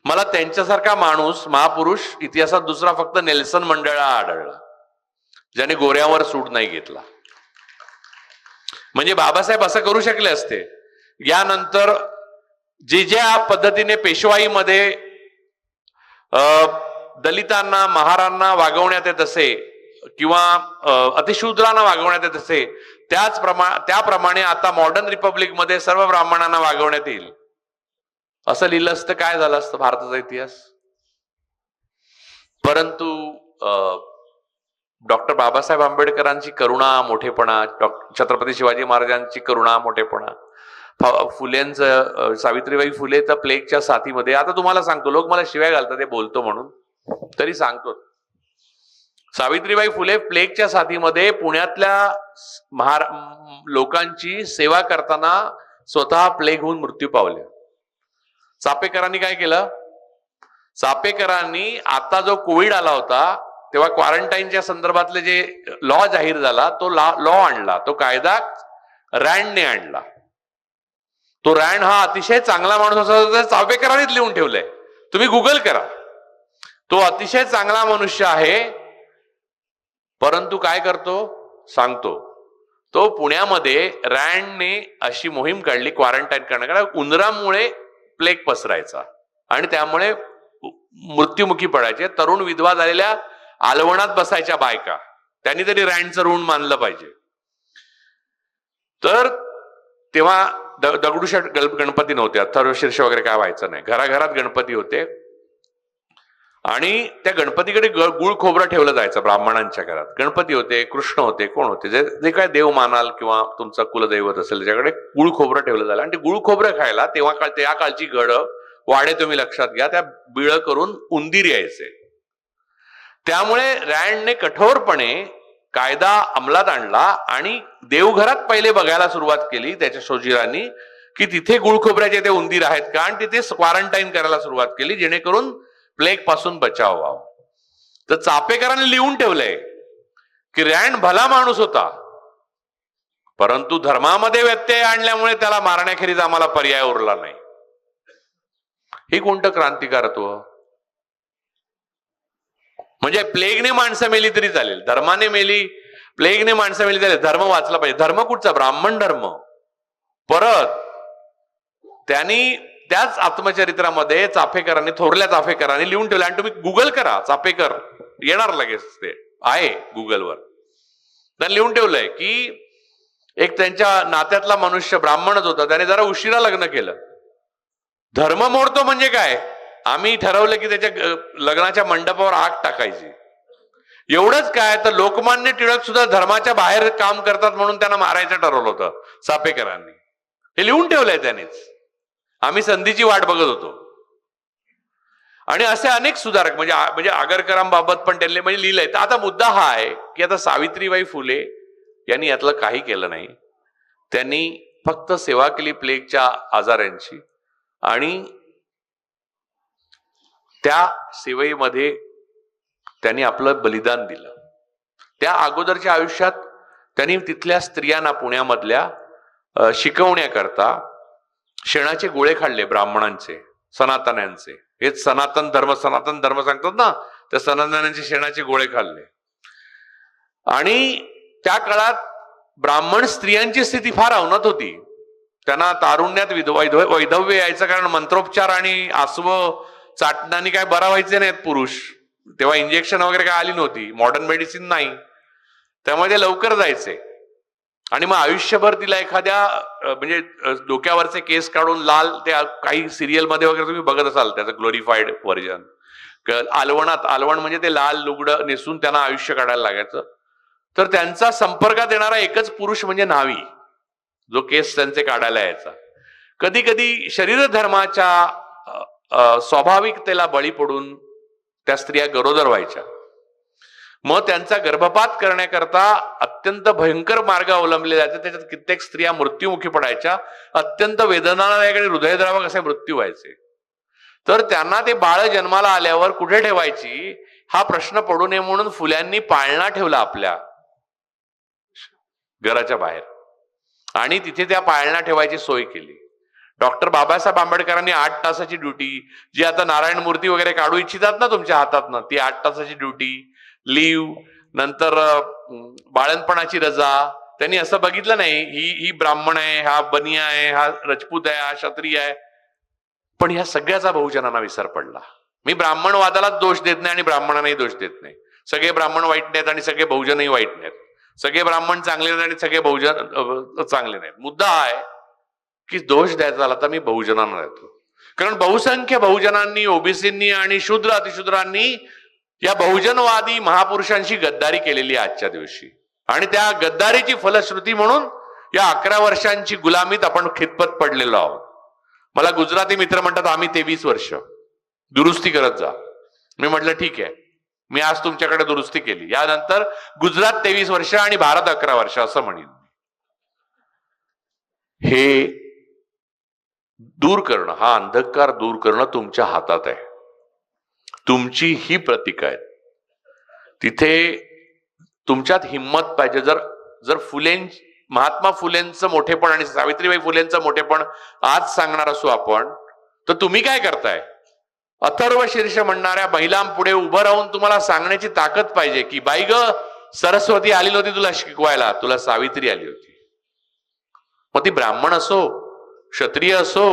मला त्यांच्यासारखा माणूस, महापुरुष इतिहासात दुसरा फक्त नेल्सन मंडेला आढळला, ज्याने गोऱ्यावर सूड नाही घेतला. म्हणजे बाबासाहेब असं करू शकले असते. यानंतर ज्या पद्धतीने पेशवाईमध्ये दलितांना, महारांना वागवण्यात येत असे किंवा अतिशूद्रांना वागवण्यात येत असे, त्याप्रमाणे आता मॉडर्न रिपब्लिक मध्ये सर्व ब्राह्मणांना वागवण्यात येईल असं लिहिलं असतं, काय झालं असतं भारताचा इतिहास. परंतु डॉक्टर बाबासाहेब आंबेडकरांची करुणा, मोठेपणा, छत्रपती शिवाजी महाराजांची करुणा, मोठेपणा, फुलेंचं, सावित्रीबाई फुले तर प्लेगच्या साथीमध्ये, आता तुम्हाला सांगतो, लोक मला शिवाय घालतात ते बोलतो म्हणून, तरी सांगतो. सावित्रीबाई फुले प्लेगच्या साथीमध्ये पुण्यातल्या लोकांची सेवा करताना स्वतः प्लेग होऊन मृत्यू पावले. चापेकरांनी काय केलं? चापेकरांनी आता जो कोविड आला होता तेव्हा क्वारंटाईनच्या संदर्भातले जे लॉ जाहीर झाला, तो लॉ आणला, तो कायदा रँडने आणला. तो रँड हा अतिशय चांगला माणूस असा चापेकरांनीच लिहून ठेवलंय, तुम्ही गुगल करा. तो अतिशय चांगला मनुष्य आहे. परंतु काय करतो सांगतो, तो पुण्यामध्ये रँडने अशी मोहीम काढली क्वारंटाईन करण्याकडे. उंदरामुळे प्लेग पसरायचा आणि त्यामुळे मृत्युमुखी पडायचे. तरुण विधवा झालेल्या आलवणात बसायच्या बायका. त्यांनी तरी रँडचं ऋण मानलं पाहिजे. तर तेव्हा दगडूशेठ गणपती नव्हते, अथर्वशीर्ष वगैरे काय व्हायचं नाही, घराघरात गणपती होते. आणि त्या गणपतीकडे गुळ खोबरं ठेवलं जायचं ब्राह्मणांच्या घरात. गणपती होते, कृष्ण होते, कोण होते, जे जे काय देव मानाल किंवा तुमचा कुलदैवत असेल त्याच्याकडे गुळ खोबरं ठेवलं जायला. आणि ते गुळ खोबरं खायला तेव्हा त्या काळची घडं वाडे तुम्ही लक्षात घ्या, त्या बिळ करून उंदीर यायचे. त्यामुळे रँडने कठोरपणे कायदा अंमलात आणला आणि देवघरात पहिले बघायला सुरुवात केली त्याच्या शोजीरांनी की तिथे गुळ खोबऱ्याचे ते उंदीर आहेत का, आणि तिथे क्वारंटाईन करायला सुरुवात केली जेणेकरून प्लेग पासून बचाव व्हावा. तर चापेकरांनी लिहून ठेवलंय की रँड भला माणूस होता, परंतु धर्मामध्ये व्यत्यय आणल्यामुळे त्याला मारण्याखेरीज आम्हाला पर्याय उरला नाही. हे कोणतं क्रांतिकारत्व? म्हणजे प्लेगने माणसं मेली तरी चालेल, धर्माने मेली, प्लेगने माणसं मेली चालेल, धर्म वाचला पाहिजे. धर्म कुठचा? ब्राह्मण धर्म. परत त्यांनी त्याच आत्मचरित्रामध्ये चाफेकरांनी, थोरल्या चाफेकरांनी लिहून ठेवलं, आणि तुम्ही गुगल करा चाफेकर, येणार लगेच, ते आहे गुगलवर. त्यांनी लिहून ठेवलंय की एक त्यांच्या नात्यातला मनुष्य ब्राह्मणच होता, त्याने जरा उशिरा लग्न केलं. धर्म मोडतो म्हणजे काय? आम्ही ठरवलं की त्याच्या लग्नाच्या मंडपावर आग टाकायची. एवढंच काय, तर लोकमान्य टिळक सुद्धा धर्माच्या बाहेर काम करतात म्हणून त्यांना मारायचं ठरवलं होतं चापेकरांनी. हे लिहून ठेवलंय त्यांनीच. आम्ही संधीची वाट बघत होतो. आणि असे अनेक सुधारक म्हणजे आगरकरांबाबत पण त्यांनी म्हणजे लिहिलंय. तर आता मुद्दा हा आहे की आता सावित्रीबाई फुले यांनी यातलं काही केलं नाही. त्यांनी फक्त सेवा केली प्लेगच्या आजारांची, आणि त्या सेवेमध्ये त्यांनी आपलं बलिदान दिलं. त्या अगोदरच्या आयुष्यात त्यांनी तिथल्या स्त्रियांना पुण्यामधल्या शिकवण्याकरता शेणाचे गोळे खाल्ले ब्राह्मणांचे, सनातन्यांचे. हेच सनातन धर्म सांगतात ना, त्या सनातन्यांचे शेणाचे गोळे खाल्ले. आणि त्या काळात ब्राह्मण स्त्रियांची स्थिती फार अवनत होती. त्यांना तारुण्यात वैधव्य यायचं, कारण मंत्रोपचार आणि आसव चाटणाने काय बरा व्हायचे नाहीत पुरुष. तेव्हा इंजेक्शन वगैरे काय आली नव्हती, मॉडर्न मेडिसिन नाही, त्यामुळे ते लवकर जायचे. आणि मग आयुष्यभर तिला एखाद्या म्हणजे डोक्यावरचे केस काढून लाल, त्या काही सिरियल मध्ये वगैरे तुम्ही बघत असाल त्याचं ग्लोरिफाईड व्हर्जन, आलवण म्हणजे ते लाल लुगडं नेसून त्यांना आयुष्य काढायला लागायचं. तर त्यांचा संपर्कात येणारा एकच पुरुष म्हणजे न्हावी, जो केस त्यांचे काढायला यायचा. कधी कधी शरीर धर्माच्या स्वाभाविकतेला बळी पडून त्या स्त्रिया गरोदर व्हायच्या. मग त्यांचा गर्भपात करण्याकरता अत्यंत भयंकर मार्ग अवलंबले जायचे. त्याच्यात कित्येक स्त्रिया मृत्युमुखी पडायच्या. अत्यंत वेदनादायक आणि हृदयद्रावक असे मृत्यू व्हायचे. तर त्यांना ते बाळ जन्माला आल्यावर कुठे ठेवायची हा प्रश्न पडू नये म्हणून फुल्यांनी पाळणा ठेवला आपल्या घराच्या बाहेर, आणि तिथे त्या पाळणा ठेवायची सोय केली. डॉक्टर बाबासाहेब आंबेडकरांनी 8 तासाची ड्युटी, जी आता नारायण मूर्ती वगैरे काढू इच्छितात ना तुमच्या हातातनं, ती 8 तासाची ड्युटी, लीव, नंतर बाळणपणाची रजा, त्यांनी असं बघितलं नाही ही ब्राह्मण आहे, हा बनिया आहे, हा रजपूत आहे, हा क्षत्रिय आहे. पण ह्या सगळ्याचा बहुजनांना विसर पडला. मी ब्राह्मणवादालाच दोष देत नाही आणि ब्राह्मणांनाही दोष देत नाही. सगळे ब्राह्मण वाईट नाहीत आणि सगळे बहुजनही वाईट नाहीत. सगळे ब्राह्मण चांगले नाहीत आणि सगळे बहुजन चांगले नाहीत. मुद्दा हा आहे की दोष द्यायचा झाला तर मी बहुजनांना देतो. कारण बहुसंख्य बहुजनांनी, ओबीसींनी आणि शूद्र अतिशूद्रांनी या बहुजनवादी महापुरुषांशी गद्दारी केलेली आहे आजच्या दिवशी. आणि त्या गद्दारीची फलश्रुती म्हणून या 11 वर्षांची गुलामीत आपण खितपत पडलेलो आहोत. मला गुजराती मित्र म्हणतात आम्ही 23 वर्ष दुरुस्ती करत जा. मी म्हटलं ठीक आहे, मी आज तुमच्याकडे दुरुस्ती केली, यानंतर गुजरात 23 वर्ष आणि भारत 11 वर्ष असं म्हणेन. हे दूर करणं, हा अंधकार दूर करणं तुमच्या हातात आहे. तुमची ही प्रतीक आहे. तिथे तुमच्यात हिंमत पाहिजे. जर महात्मा फुलेंचं मोठेपण आणि सावित्रीबाई फुलेंचं मोठेपण आज सांगणार असू आपण, तर तुम्ही काय करताय? अथर्व शीर्ष म्हणणाऱ्या महिलांपुढे उभं राहून तुम्हाला सांगण्याची ताकद पाहिजे की बाई ग, सरस्वती आली नव्हती तुला शिकवायला, तुला सावित्री आली होती. मग ती ब्राह्मण असो, क्षत्रिय असो,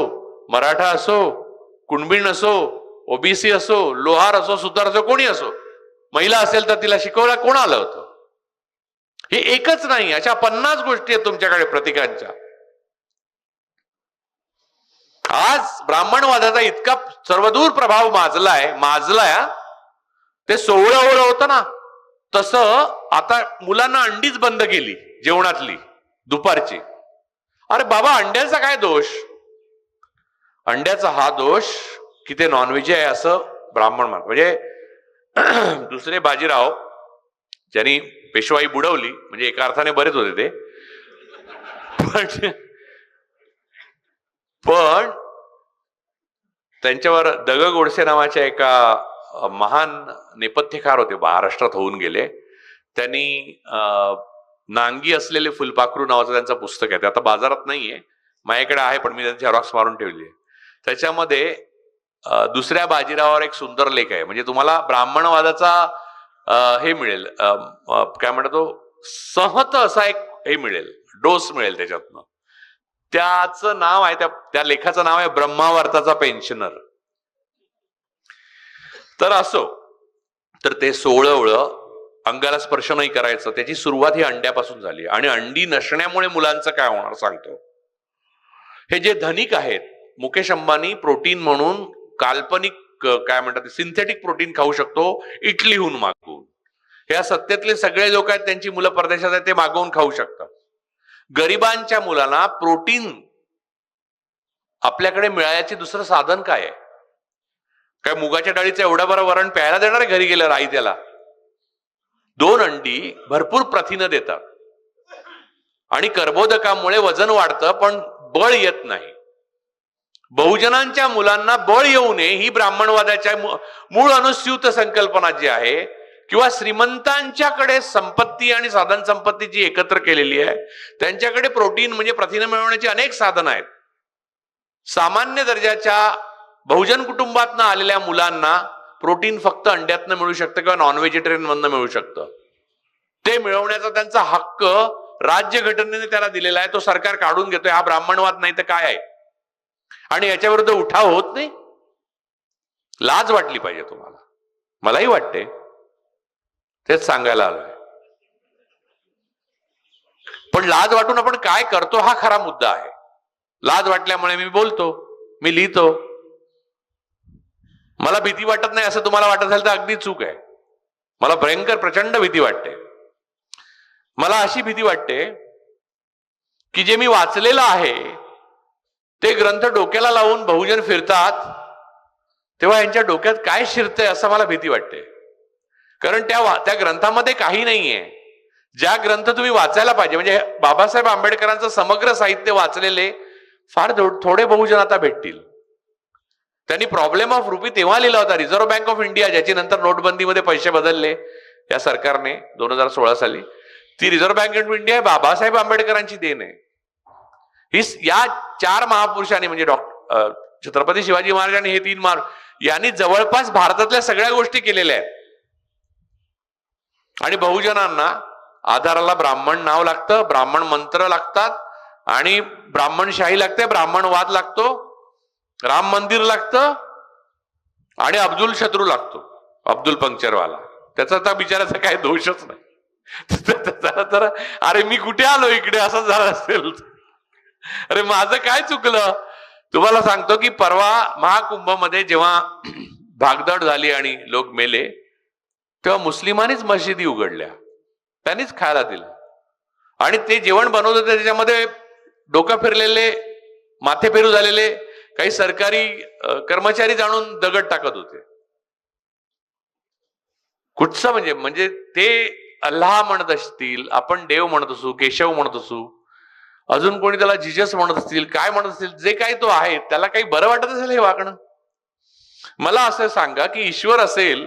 मराठा असो, कुणबीण असो, ओबीसी असो, लोहार असो, सुतार असो, कोणी असो, महिला असेल तर तिला शिकवायला कोण आलं होतं? हे एकच नाही, अशा 50 गोष्टी आहेत तुमच्याकडे प्रतीकांच्या. आज ब्राह्मणवादाचा इतका सर्वदूर प्रभाव माजलाय ते सोवळं होतं ना, तसं आता मुलांना अंडीच बंद केली जेवणातली दुपारची. अरे बाबा, अंड्याचा काय दोष? अंड्याचा हा दोष की ते नॉनव्हेज आहे असं ब्राह्मण म्हणतात. म्हणजे दुसरे बाजीराव ज्यांनी पेशवाई बुडवली, म्हणजे एका अर्थाने बरेच होते ते, पण त्यांच्यावर गोडसे नावाच्या एका महान नेपथ्यकार होते, महाराष्ट्रात होऊन गेले. त्यांनी नांगी असलेले फुलपाखरू नावाचं त्यांचं पुस्तक आहे, ते आता बाजारात नाहीये, माझ्याकडे आहे, पण मी त्यांची झेरॉक्स मारून ठेवली आहे. त्याच्यामध्ये दुसऱ्या बाजीरावावर एक सुंदर लेख आहे. म्हणजे तुम्हाला ब्राह्मणवादाचा हे मिळेल, काय म्हणतो, सहत असा एक हे मिळेल, डोस मिळेल त्याच्यातनं. त्याचं नाव आहे, त्या लेखाचं नाव आहे ब्रह्मावर्ताचा पेन्शनर. तर असो, तर ते सोवळं अंगाला स्पर्श नाही करायचं, त्याची सुरुवात ही अंड्यापासून झाली. आणि अंडी नसण्यामुळे मुलांचं काय होणार सांगतो. हे जे धनिक आहेत, मुकेश अंबानी प्रोटीन म्हणून काल्पनिक काय म्हणतात सिंथेटिक प्रोटीन खाऊ शकतो इटलीहून मागवून. ह्या सत्तेतले सगळे लोक आहेत, त्यांची मुलं परदेशात आहेत, ते मागवून खाऊ शकतात. गरिबांच्या मुलांना प्रोटीन आपल्याकडे मिळायचे दुसरं साधन काय आहे? काय मुगाच्या डाळीचं एवढं बरं वरण प्यायला देणार आहे घरी गेल्यावर आई? त्याला 2 अंडी भरपूर प्रथिनं देतात आणि कर्बोदकामुळे वजन वाढतं, पण बळ येत नाही. बहुजनांच्या मुलांना बळ येऊ नये ही ब्राह्मणवादाच्या मूळ अनुस्यूत संकल्पना जी आहे, किंवा श्रीमंतांच्याकडे संपत्ती आणि साधन संपत्ती जी एकत्र केलेली आहे, त्यांच्याकडे प्रोटीन म्हणजे प्रथिनं मिळवण्याची अनेक साधनं आहेत. सामान्य दर्जाच्या बहुजन कुटुंबातनं आलेल्या मुलांना प्रोटीन फक्त अंड्यातनं मिळू शकतं किंवा नॉन व्हेजिटेरियन मधनं मिळू शकतं. ते मिळवण्याचा त्यांचा हक्क राज्यघटनेने त्याला दिलेला आहे, तो सरकार काढून घेतोय. हा ब्राह्मणवाद नाही तर काय आहे? आणि याच्या विरुद्ध उठाव होत नाही. लाज वाटली पाहिजे तुम्हाला, मलाही वाटते, तेच सांगायला आलोय. पण लाज वाटून आपण काय करतो हा खरा मुद्दा आहे. लाज वाटल्यामुळे मी बोलतो, मी लिहितो. मला भीती वाटत नाही असं तुम्हाला वाटत असेल तर अगदी चूक आहे. मला भयंकर प्रचंड भीती वाटते. मला अशी भीती वाटते की जे मी वाचलेलं आहे ते ग्रंथ डोक्याला लावून बहुजन फिरतात, तेव्हा यांच्या डोक्यात काय शिरतंय असं मला भीती वाटते. कारण त्या ग्रंथामध्ये काही नाहीये. ज्या ग्रंथ तुम्ही वाचायला पाहिजे, म्हणजे बाबासाहेब आंबेडकरांचं समग्र साहित्य वाचलेले फार थोडे बहुजन आता भेटतील. त्यांनी प्रॉब्लेम ऑफ रुपी तेव्हा लिहिला होता. रिझर्व्ह बँक ऑफ इंडिया, ज्याची नंतर नोटबंदीमध्ये पैसे बदलले या सरकारने 2016 साली, ती reserve bank of India Babasaheb आंबेडकरांची देण आहे. ही या 4 महापुरुषांनी, म्हणजे छत्रपती शिवाजी महाराज आणि हे 3 यांनी जवळपास भारतातल्या सगळ्या गोष्टी केलेल्या आहेत. आणि बहुजनांना आधाराला ब्राह्मण नाव लागतं, ब्राह्मण मंत्र लागतात, आणि ब्राह्मणशाही लागते, ब्राह्मणवाद लागतो, राम मंदिर लागतं, आणि अब्दुल शत्रू लागतो, अब्दुल पंक्चरवाला. त्याचा तर बिचाराचा काही दोषच नाही. तर अरे मी कुठे आलो इकडे असं झालं असेल. अरे माझं काय चुकलं? तुम्हाला सांगतो की परवा महाकुंभमध्ये जेव्हा भागदौड झाली आणि लोक मेले, तेव्हा मुस्लिमांनीच मशिदी उघडल्या, त्यांनीच खायला दिलं. आणि ते जेवण बनवत होते त्याच्यामध्ये डोकं फिरलेले, माथे फेरू झालेले काही सरकारी कर्मचारी जाणून दगड टाकत होते. कुठचं म्हणजे ते अल्लाह म्हणत असतील, आपण देव म्हणत असू, केशव म्हणत असू, अजून कोणी त्याला जिजस म्हणत असतील, काय म्हणत असतील, जे काही तो आहे त्याला काही बरं वाटत असेल हे वागणं? मला असं सांगा की ईश्वर असेल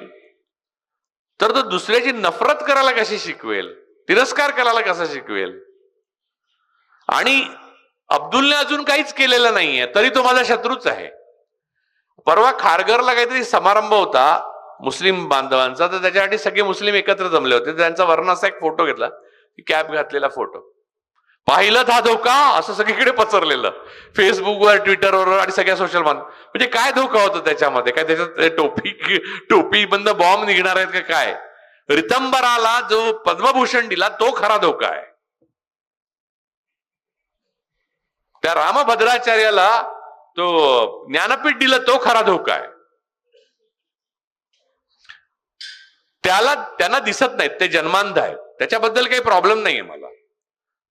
तर तो दुसऱ्याची नफरत करायला कशी शिकवेल, तिरस्कार करायला कसा शिकवेल? आणि अब्दुलने अजून काहीच केलेलं नाहीये तरी तो माझा शत्रूच आहे. परवा खारघरला काहीतरी समारंभ होता मुस्लिम बांधवांचा, तर त्याच्यासाठी सगळे मुस्लिम एकत्र जमले होते. त्यांचा वर्णाचा एक फोटो घेतला, कॅप घातलेला फोटो. पाहिलं हा धोका असं सगळीकडे पसरलेलं, फेसबुकवर, ट्विटरवर आणि सगळ्या सोशल मीडिया. म्हणजे काय धोका होता त्याच्यामध्ये? काय त्याच्यात टोपी बंद बॉम्ब निघणार आहेत का काय? रितंबराला जो पद्मभूषण दिला तो खरा धोका आहे. त्या रामभद्राचार्याला तो ज्ञानपीठ दिलं तो खरा धोका आहे. त्यांना दिसत नाहीत, ते जन्मांध आहेत, त्याच्याबद्दल काही प्रॉब्लेम नाहीये मला.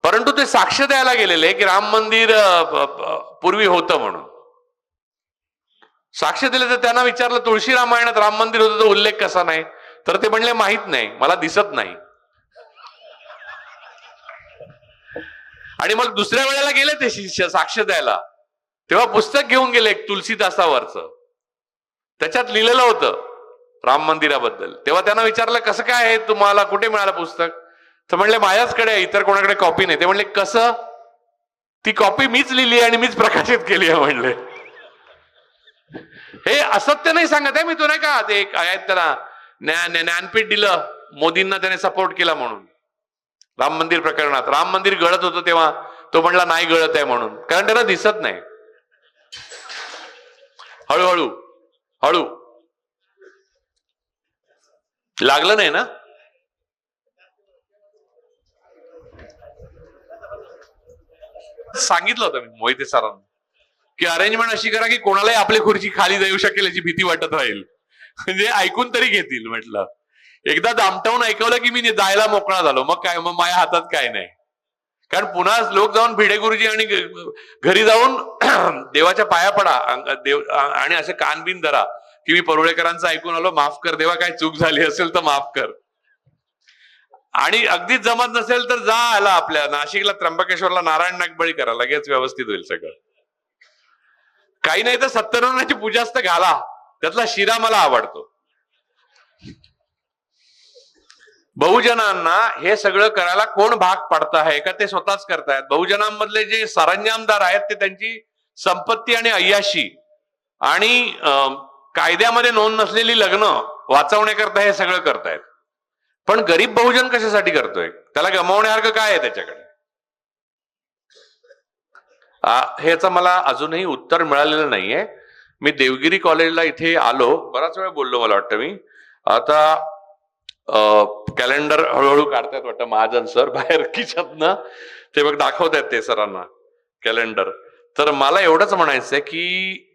परंतु ते साक्ष द्यायला गेलेले की राम मंदिर पूर्वी होतं म्हणून. साक्ष दिले तर त्यांना विचारलं तुळशी रामायणात राम मंदिर होतं तर उल्लेख कसा नाही, तर ते म्हणले माहित नाही, मला दिसत नाही. आणि मग दुसऱ्या वेळेला गेले ते शिष्य साक्ष द्यायला, तेव्हा पुस्तक घेऊन गेले एक तुलसीदासावरचं, त्याच्यात लिहिलेलं होतं राम मंदिराबद्दल. तेव्हा त्यांना विचारलं कसं काय आहे, तुम्हाला कुठे मिळालं पुस्तक, तर म्हणले माझ्याचकडे आहे, इतर कोणाकडे कॉपी नाही. ते म्हणले कसं, ती कॉपी मीच लिहिली आणि मीच प्रकाशित केली आहे म्हणले. हे असत्य नाही सांगत आहे मी, तो नाही का ते आहेत त्याला ज्ञानपीठ दिलं मोदींना, त्याने सपोर्ट केला म्हणून राम मंदिर प्रकरणात. राम मंदिर गळत होतं तेव्हा तो म्हणला नाही गळत आहे म्हणून, कारण त्याला दिसत नाही. हळूहळू हळू लागलं नाही ना. सांगितलं होतं मी मोहिते सरांना की अरेंजमेंट अशी करा की कोणालाही आपली खुर्ची खाली जाऊ शकेल याची भीती वाटत राहील, म्हणजे ऐकून तरी घेतील. म्हटलं एकदा दामटावून ऐकवलं की मी जायला मोकळा झालो, मग काय, मग माझ्या हातात काय नाही. कारण पुन्हा लोक जाऊन भिडे गुरुजी आणि घरी जाऊन देवाच्या पाया पडा देव आणि असे कान बिन धरा की मी परुळेकरांचं ऐकून आलो, माफ कर देवा, काय चूक झाली असेल तर माफ कर. आणि अगदीच जमत नसेल तर जा आला आपल्या नाशिकला त्र्यंबकेश्वरला नारायण नागबळी करा, लगेच व्यवस्थित होईल सगळं. काही नाही तर सत्यनारायणाची पूजाच तर घाला, त्यातला शिरा मला आवडतो. बहुजनांना हे सगळं करायला कोण भाग पाडत आहे का ते स्वतःच करतायत. बहुजनांमधले जे सरंजामदार आहेत ते त्यांची संपत्ती आणि अय्याशी आणि कायद्यामध्ये नोंद नसलेली लग्न वाचवण्याकरता हे सगळं करतायत. पण गरीब बहुजन कशासाठी करतोय, त्याला गमावण्यासारखं काय आहे त्याच्याकडे, ह्याचं मला अजूनही उत्तर मिळालेलं नाहीये. मी देवगिरी कॉलेजला इथे आलो, बराच वेळ बोललो मला वाटतं मी. आता कॅलेंडर हळूहळू काढतायत वाटतं महाजन सर बाहेर खिशातनं, ते बघ दाखवतायत ते सरांना कॅलेंडर. तर मला एवढंच म्हणायचंय की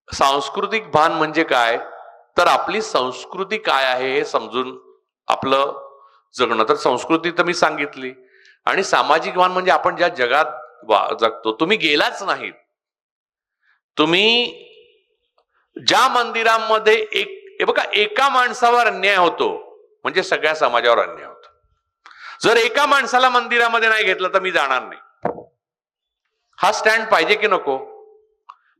सांस्कृतिक भान म्हणजे काय, तर आपली संस्कृती काय आहे हे समजून आपलं जगणं. तर संस्कृती तर मी सांगितली, आणि सामाजिक भान म्हणजे आपण ज्या जगात जगतो. तुम्ही गेलाच नाहीत, तुम्ही ज्या मंदिरांमध्ये हे बघा, एका माणसावर अन्याय होतो म्हणजे सगळ्या समाजावर अन्याय होतो. जर एका माणसाला मंदिरामध्ये नाही घेतलं तर मी जाणार नाही, हा स्टँड पाहिजे की नको.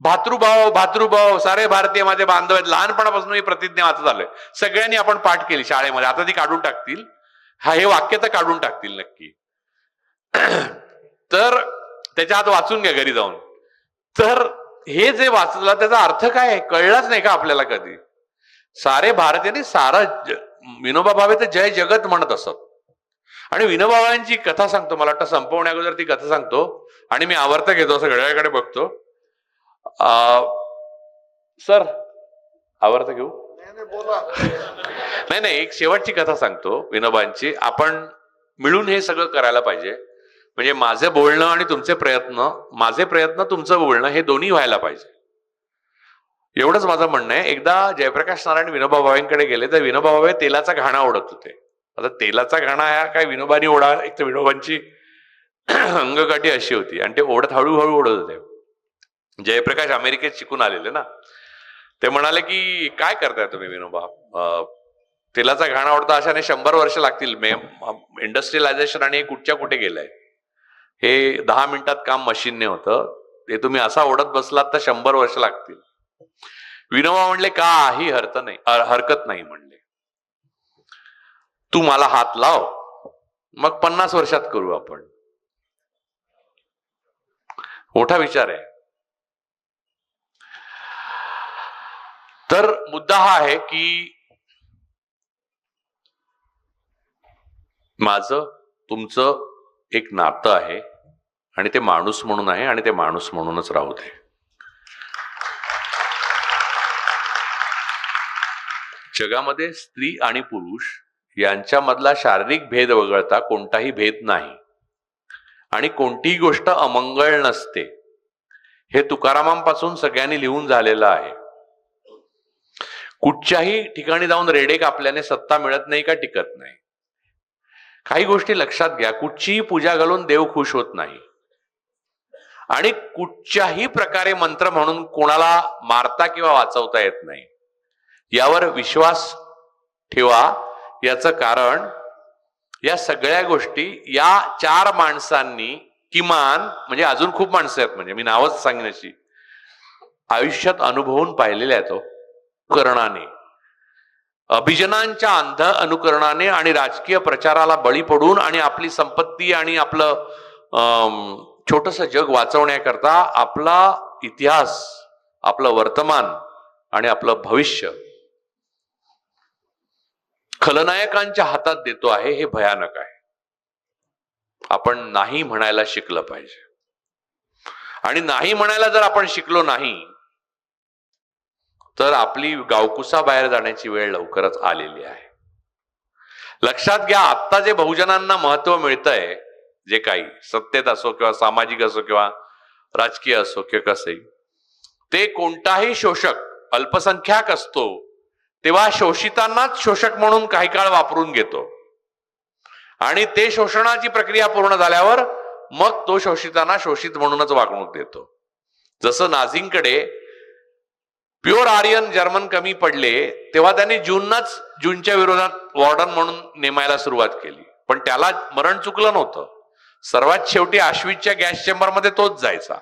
भातृभाव भातृभाव सारे भारतीय माझे बांधव आहेत, लहानपणापासून मी प्रतिज्ञा वाचत आलोय, सगळ्यांनी आपण पाठ केली शाळेमध्ये, आता ती काढून टाकतील, हे वाक्य तर काढून टाकतील नक्की. तर त्याच्या आत वाचून घ्या घरी जाऊन. तर हे जे वाचलं त्याचा अर्थ काय आहे कळलाच नाही का आपल्याला कधी. सारे भारतीय सारा विनोबा भावे तर जय जगत म्हणत असत. आणि विनोबा भावेंची कथा सांगतो, मला वाटतं संपवण्या अगोदर ती कथा सांगतो, आणि मी आवर्त घेतो, असं घड्याळाकडे बघतो. सर आवर्त घेऊ? नाही नाही, एक शेवटची कथा सांगतो विनोबांची. आपण मिळून हे सगळं करायला पाहिजे, म्हणजे माझं बोलणं आणि तुमचे प्रयत्न, माझे प्रयत्न तुमचं बोलणं, हे दोन्ही व्हायला पाहिजे. एवढंच माझं म्हणणं आहे. एकदा जयप्रकाश नारायण विनोबा भावेंकडे गेले तर विनोबा भावे तेलाचा घाणा ओढत होते. आता तेलाचा घाणा हा काय विनोबानी ओढा, एक तर विनोबांची अंगकाठी अशी होती आणि ते ओढत हळूहळू ओढत होते. जयप्रकाश अमेरिकेत शिकून आलेले ना, ते म्हणाले की काय करताय तुम्ही विनोबा, तेलाचा घाणा ओढता, अशाने 100 वर्ष लागतील. इंडस्ट्रियलायझेशन आणि कुठच्या कुठे गेलंय, हे 10 मिनिटात काम मशीनने होतं, ते तुम्ही असा ओढत बसलात तर 100 वर्ष लागतील. विनोबा म्हणले काही हरकत नाही म्हणले, तू मला हात लाव, मग 50 वर्षात करू आपण. मोठा विचार आहे. तर मुद्दा हा आहे की माझं तुमचं एक नातं आहे आणि ते माणूस म्हणून आहे आणि ते माणूस म्हणूनच राहू दे. जगामध्ये स्त्री आणि पुरुष यांच्यामधला शारीरिक भेद वगळता कोणताही भेद नाही आणि कोणतीही गोष्ट अमंगळ नसते, हे तुकारामांपासून सगळ्यांनी लिहून झालेलं आहे. कुठच्याही ठिकाणी जाऊन रेडे कापल्याने सत्ता मिळत नाही का टिकत नाही. काही गोष्टी लक्षात घ्या. कुठचीही पूजा घालून देव खुश होत नाही आणि कुठच्याही प्रकारे मंत्र म्हणून कोणाला मारता किंवा वाचवता येत नाही. यावर विश्वास ठेवा. याचं कारण या सगळ्या गोष्टी या 4 माणसांनी किमान, म्हणजे अजून खूप माणसं आहेत, म्हणजे मी नावच सांगेन अशी, आयुष्यात अनुभवून पाहिलेल्या आहेत. अनुकरणाने, अभिजनांच्या अंध अनुकरणाने आणि राजकीय प्रचाराला बळी पडून आणि आपली संपत्ती आणि आपलं छोटस जग वाचवण्याकरता आपला इतिहास, आपलं वर्तमान आणि आपलं भविष्य खलनायकांच्या हातात देतो आहे. हे भयानक आहे. आपण नाही म्हणायला शिकलं पाहिजे. आणि नाही म्हणायला जर आपण शिकलो नाही तर आपली गावकुसा बाहेर जाण्याची वेळ लवकरच आलेली आहे. लक्षात घ्या, आत्ता जे बहुजनांना महत्व मिळतंय, जे काही सत्तेत असो किंवा सामाजिक असो किंवा राजकीय असो किंवा कसंही, ते कोणताही शोषक अल्पसंख्याक असतो तेव्हा शोषितांनाच शोषक म्हणून काही काळ वापरून घेतो आणि ते शोषणाची प्रक्रिया पूर्ण झाल्यावर मग तो शोषितांना शोषित म्हणूनच वागणूक देतो. जसं नाझींकडे प्युअर आर्यन जर्मन कमी पडले तेव्हा त्यांनी जूनच्या विरोधात वॉर्डन म्हणून नेमायला सुरुवात केली, पण त्याला मरण चुकलं नव्हतं. सर्वात शेवटी आश्विजच्या गॅस चेंबरमध्ये तोच जायचा.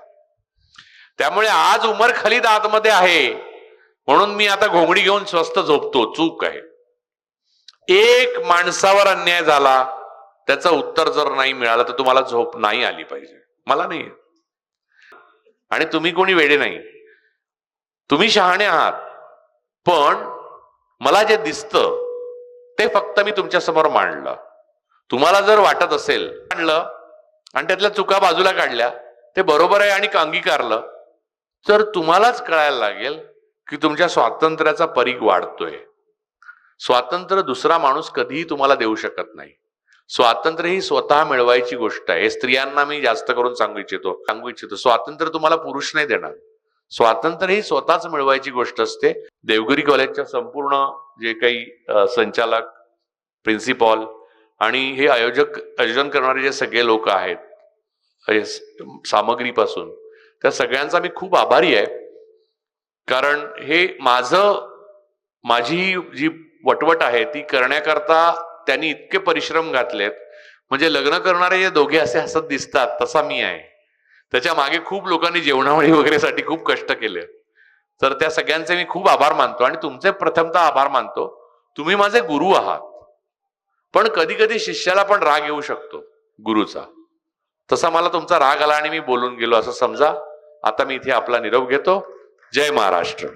त्यामुळे आज उमर खलीद आतमध्ये आहे म्हणून मी आता घोंगडी घेऊन स्वस्त झोपतो, चूक आहे. एक माणसावर अन्याय झाला, त्याचं उत्तर जर नाही मिळालं तर तुम्हाला झोप नाही आली पाहिजे. मला नाही. आणि तुम्ही कोणी वेडे नाही, तुम्ही शहाणे आहात. पण मला जे दिसतं ते फक्त मी तुमच्या समोर मांडलं. तुम्हाला जर वाटत असेल मांडलं आणि त्यातल्या चुका बाजूला काढल्या, ते बरोबर आहे आणि अंगीकारलं, तर तुम्हालाच कळायला लागेल की तुमच्या स्वातंत्र्याचा परीघ वाढतोय. स्वातंत्र्य दुसरा माणूस कधीही तुम्हाला देऊ शकत नाही. स्वातंत्र्य ही स्वतः मिळवायची गोष्ट आहे. स्त्रियांना मी जास्त करून सांगू इच्छितो स्वातंत्र्य तुम्हाला पुरुष नाही देणार. स्वातंत्र्य ही स्वतःच मिळवायची गोष्ट असते. देवगिरी कॉलेजच्या संपूर्ण जे काही संचालक, प्रिन्सिपॉल आणि हे आयोजन करणारे जे सगळे लोक आहेत सामग्रीपासून, त्या सगळ्यांचा मी खूप आभारी आहे. कारण हे माझी जी वटवट आहे ती करण्याकरता त्यांनी इतके परिश्रम घातलेत. म्हणजे लग्न करणारे जे दोघे असे हसत दिसतात तसा मी आहे. त्याच्या मागे खूप लोकांनी जेवणावळी वगैरेसाठी खूप कष्ट केले. तर त्या सगळ्यांचे मी खूप आभार मानतो आणि तुमचे प्रथमतः आभार मानतो. तुम्ही माझे गुरु आहात. पण कधी कधी शिष्याला पण राग येऊ शकतो गुरुचा. तसा मला तुमचा राग आला आणि मी बोलून गेलो असं समजा. आता मी इथे आपला निरोप घेतो. जय महाराष्ट्र.